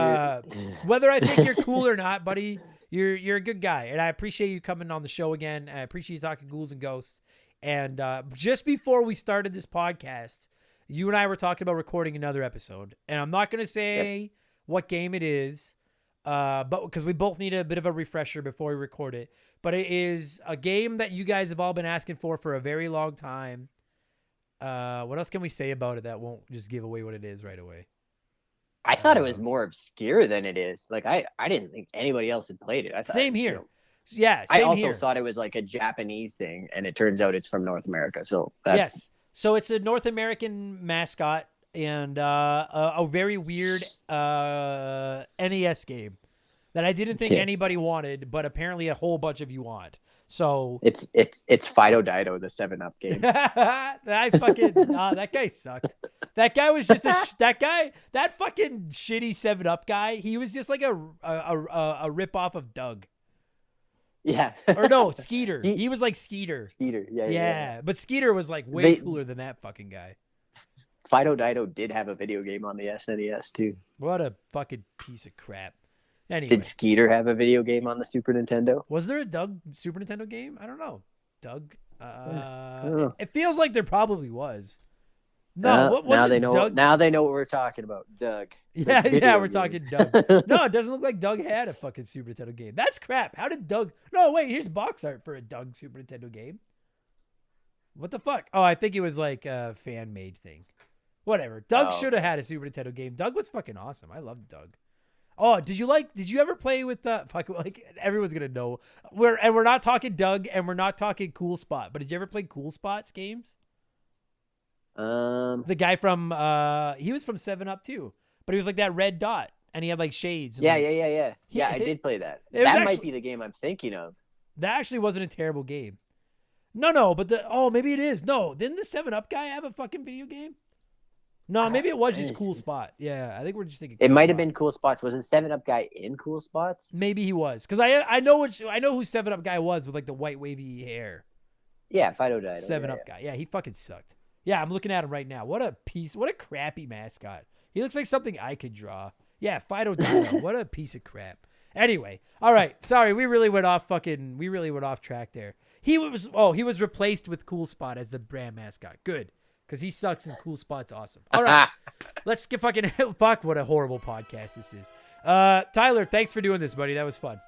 whether I think you're cool or not, buddy, you're a good guy, and I appreciate you coming on the show again. I appreciate you talking Ghouls and Ghosts. And just before we started this podcast, you and I were talking about recording another episode, and I'm not going to say what game it is, but because we both need a bit of a refresher before we record it. But it is a game that you guys have all been asking for a very long time. What else can we say about it that won't just give away what it is right away? I thought it was more obscure than it is. Like I didn't think anybody else had played it. I thought, same here. Yeah, same I also here. thought it was like a Japanese thing, and it turns out it's from North America. So yes, so it's a North American mascot and a very weird NES game that I didn't think anybody wanted, but apparently a whole bunch of you want. So it's Fido Dido, the 7-Up game. That guy sucked. That guy was just that fucking shitty 7-Up guy. He was just like a rip off of Doug. Yeah. Or no, Skeeter. He was like Skeeter. Skeeter, yeah. But Skeeter was like way cooler than that fucking guy. Fido Dido did have a video game on the SNES too. What a fucking piece of crap. Anyway. Did Skeeter have a video game on the Super Nintendo? Was there a Doug Super Nintendo game? I don't know. Doug? It feels like there probably was. No, what was now it? They know. Doug? Now they know what we're talking about. Doug. Yeah, we're talking Doug. No, it doesn't look like Doug had a fucking Super Nintendo game. That's crap. How did Doug? No, wait. Here's box art for a Doug Super Nintendo game. What the fuck? Oh, I think it was like a fan made thing. Whatever. Doug should have had a Super Nintendo game. Doug was fucking awesome. I loved Doug. Oh, did you ever play with like everyone's gonna know. We're not talking Doug and we're not talking Cool Spot, but did you ever play Cool Spot's games? The guy from he was from 7-Up too, but he was like that red dot and he had like shades. Yeah. Yeah, I did play that. That might be the game I'm thinking of. That actually wasn't a terrible game. No, but maybe it is. No, didn't the 7-Up guy have a fucking video game? No, maybe it was just Cool Spot. Yeah, I think we're just thinking. It might have been Cool Spots. Wasn't 7-Up guy in Cool Spots? Maybe he was, because I know who 7-Up guy was with like the white wavy hair. Yeah, Fido Dido. 7-Up guy. Yeah, he fucking sucked. Yeah, I'm looking at him right now. What a crappy mascot. He looks like something I could draw. Yeah, Fido Dido. What a piece of crap. Anyway, all right. Sorry, we really went off track there. He was replaced with Cool Spot as the brand mascot. Good. Because he sucks and Cool Spot's awesome. All right. Let's get fuck what a horrible podcast this is. Tyler, thanks for doing this, buddy. That was fun.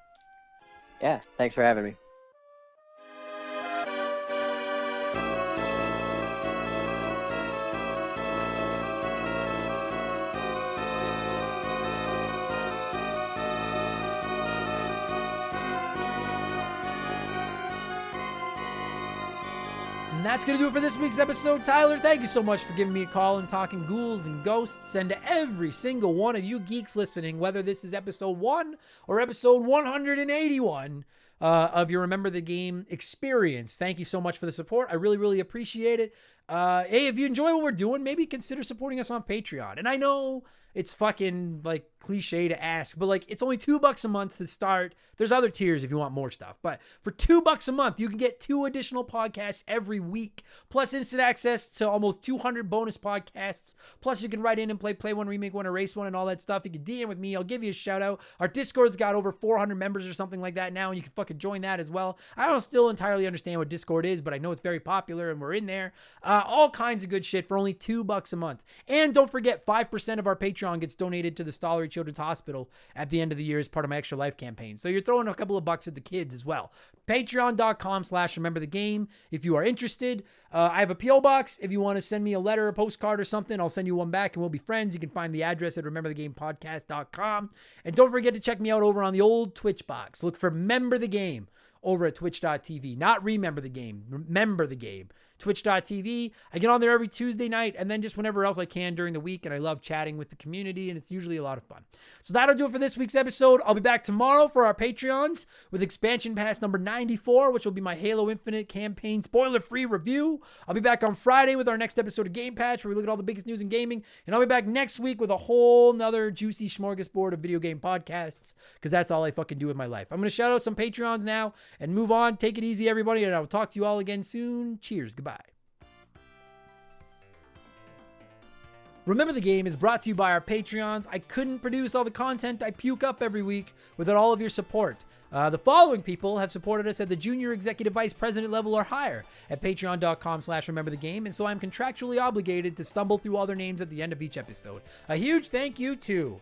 Yeah, thanks for having me. And that's going to do it for this week's episode. Tyler, thank you so much for giving me a call and talking ghouls and ghosts. And to every single one of you geeks listening, whether this is episode 1 or episode 181 of your Remember the Game experience, thank you so much for the support. I really, really appreciate it. Hey, if you enjoy what we're doing, maybe consider supporting us on Patreon. And I know it's fucking like cliche to ask, but like it's only $2 a month to start. There's other tiers if you want more stuff, but for $2 a month, you can get 2 additional podcasts every week, plus instant access to almost 200 bonus podcasts. Plus you can write in and play one, remake one, erase one, and all that stuff. You can DM with me. I'll give you a shout out. Our Discord's got over 400 members or something like that now, and you can fucking join that as well. I don't still entirely understand what Discord is, but I know it's very popular and we're in there. All kinds of good shit for only $2 a month. And don't forget, 5% of our Patreon gets donated to the Stollery Children's Hospital at the end of the year as part of my Extra Life campaign. So you're throwing a couple of bucks at the kids as well. Patreon.com/rememberthegame if you are interested. I have a P.O. box. If you want to send me a letter, a postcard, or something, I'll send you one back and we'll be friends. You can find the address at rememberthegamepodcast.com. And don't forget to check me out over on the old Twitch box. Look for Remember the Game over at twitch.tv. Not Remember the Game. Remember the Game. twitch.tv. I get on there every Tuesday night and then just whenever else I can during the week. And I love chatting with the community, and it's usually a lot of fun. So that'll do it for this week's episode. I'll be back tomorrow for our Patreons with expansion pass number 94, which will be my Halo Infinite campaign spoiler-free review. I'll be back on Friday with our next episode of Game Patch, where we look at all the biggest news in gaming. And I'll be back next week with a whole nother juicy smorgasbord of video game podcasts, because that's all I fucking do with my life. I'm going to shout out some Patreons now and move on. Take it easy, everybody, and I will talk to you all again soon. Cheers. Goodbye. Remember the Game is brought to you by our Patreons. I couldn't produce all the content I puke up every week without all of your support. The following people have supported us at the junior executive vice president level or higher at patreon.com/rememberthegame, and so I'm contractually obligated to stumble through all their names at the end of each episode. A huge thank you to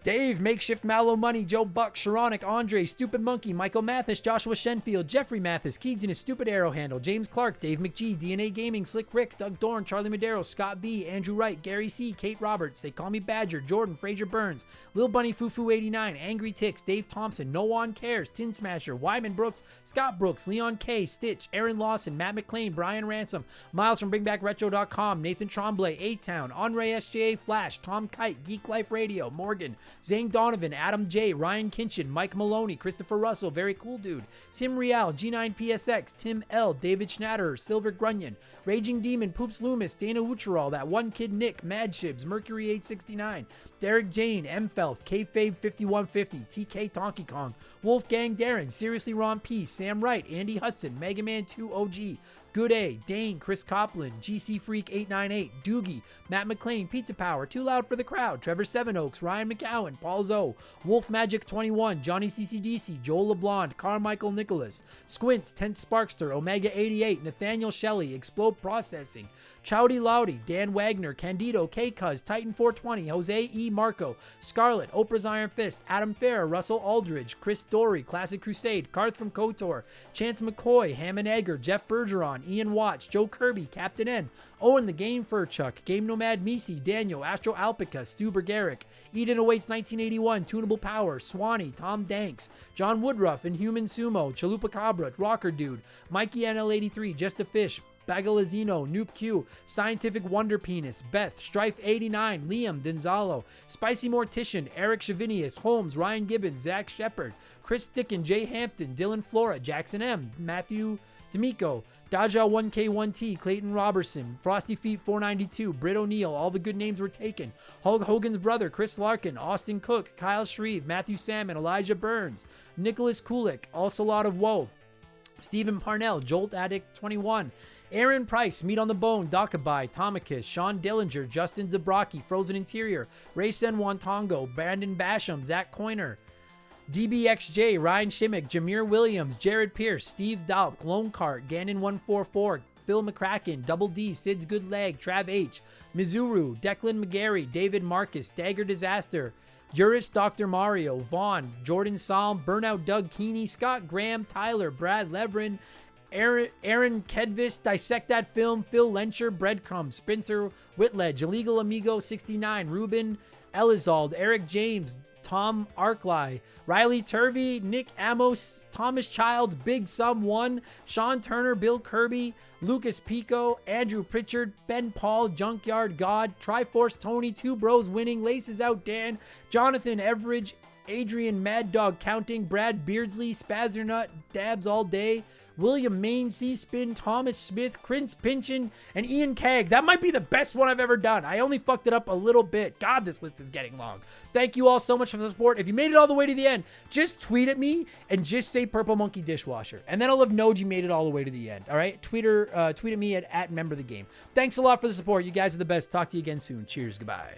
Dave, Makeshift Mallow Money, Joe Buck, Sharonic, Andre, Stupid Monkey, Michael Mathis, Joshua Shenfield, Jeffrey Mathis, Keegan, his Stupid Arrow Handle, James Clark, Dave McGee, DNA Gaming, Slick Rick, Doug Dorn, Charlie Madero, Scott B, Andrew Wright, Gary C, Kate Roberts, They Call Me Badger, Jordan, Fraser Burns, Lil Bunny Fufu 89, Angry Ticks, Dave Thompson, No One Cares, Tin Smasher, Wyman Brooks, Scott Brooks, Leon K, Stitch, Aaron Lawson, Matt McLean, Brian Ransom, Miles from BringBackRetro.com, Nathan Tremblay, A-Town, Andre SJA Flash, Tom Kite, Geek Life Radio, Morgan, Zane Donovan, Adam J, Ryan Kinchin, Mike Maloney, Christopher Russell, Very Cool Dude, Tim Rial, G9PSX, Tim L, David Schnatter, Silver Grunion, Raging Demon, Poops Loomis, Dana Wucherall, That One Kid Nick, Mad Shibs, Mercury 869, Derek Jane, M Felf, Kayfabe 5150, TK Donkey Kong, Wolfgang Darren, Seriously Ron P, Sam Wright, Andy Hudson, Mega Man 2 OG, Good A, Dane, Chris Copland, GC Freak 898, Doogie, Matt McLean, Pizza Power, Too Loud for the Crowd, Trevor Sevenoaks, Ryan McCowan, Paul Zoe, Wolf Magic 21, Johnny CCDC, Joel LeBlond, Carmichael Nicholas, Squints, Tent Sparkster, Omega 88, Nathaniel Shelley, Explode Processing, Chowdy Loudy, Dan Wagner, Candido, K-Cuz, Titan 420, Jose E. Marco, Scarlett, Oprah's Iron Fist, Adam Fair, Russell Aldridge, Chris Dory, Classic Crusade, Karth from KOTOR, Chance McCoy, Hammond Egger, Jeff Bergeron, Ian Watts, Joe Kirby, Captain N, Owen the Game Furchuck, Game Nomad Misi, Daniel, Astro Alpica, Stu Bergeric, Eden Awaits 1981, Tunable Power, Swanee, Tom Danks, John Woodruff, Inhuman Sumo, Chalupa Cabra, Rocker Dude, Mikey NL83, Just a Fish, Bagalazino, Noop Q, Scientific Wonder Penis, Beth, Strife 89, Liam, Denzalo, Spicy Mortician, Eric Shavinius, Holmes, Ryan Gibbons, Zach Shepard, Chris Dickin, Jay Hampton, Dylan Flora, Jackson M, Matthew D'Amico, Daja 1K1T, Clayton Robertson, Frosty Feet 492, Britt O'Neill, all the good names were taken, Hulk Hogan's brother, Chris Larkin, Austin Cook, Kyle Shreve, Matthew Salmon, Elijah Burns, Nicholas Kulik, Also Lot of Woe, Stephen Parnell, Jolt Addict 21, Aaron Price, Meat on the Bone, Dakabai, Tomicus, Sean Dillinger, Justin Zabraki, Frozen Interior, Ray Sen Wantongo, Brandon Basham, Zach Coiner, DBXJ, Ryan Shimmick, Jameer Williams, Jared Pierce, Steve Dalp, Lone Cart, Gannon144, Phil McCracken, Double D, Sid's Good Leg, Trav H, Mizuru, Declan McGarry, David Marcus, Dagger Disaster, Juris, Dr. Mario, Vaughn, Jordan Salm, Burnout Doug Keeney, Scott Graham, Tyler, Brad Levrin, Aaron Kedvis, Dissect That Film, Phil Lencher, Breadcrumbs, Spencer Whitledge, Illegal Amigo 69, Ruben Elizald, Eric James, Tom Arkley, Riley Turvey, Nick Amos, Thomas Childs, Big Sum 1, Sean Turner, Bill Kirby, Lucas Pico, Andrew Pritchard, Ben Paul, Junkyard God, Triforce Tony, Two Bros Winning, Laces Out Dan, Jonathan Everidge, Adrian Mad Dog Counting, Brad Beardsley, Spazzernut, Dabs All Day, William Main, C-Spin, Thomas Smith, Prince Pinchin, and Ian Kag. That might be the best one I've ever done. I only fucked it up a little bit. God, this list is getting long. Thank you all so much for the support. If you made it all the way to the end, just tweet at me and just say Purple Monkey Dishwasher. And then I'll have known you made it all the way to the end. All right? Tweet at me at @memberthegame. Thanks a lot for the support. You guys are the best. Talk to you again soon. Cheers. Goodbye.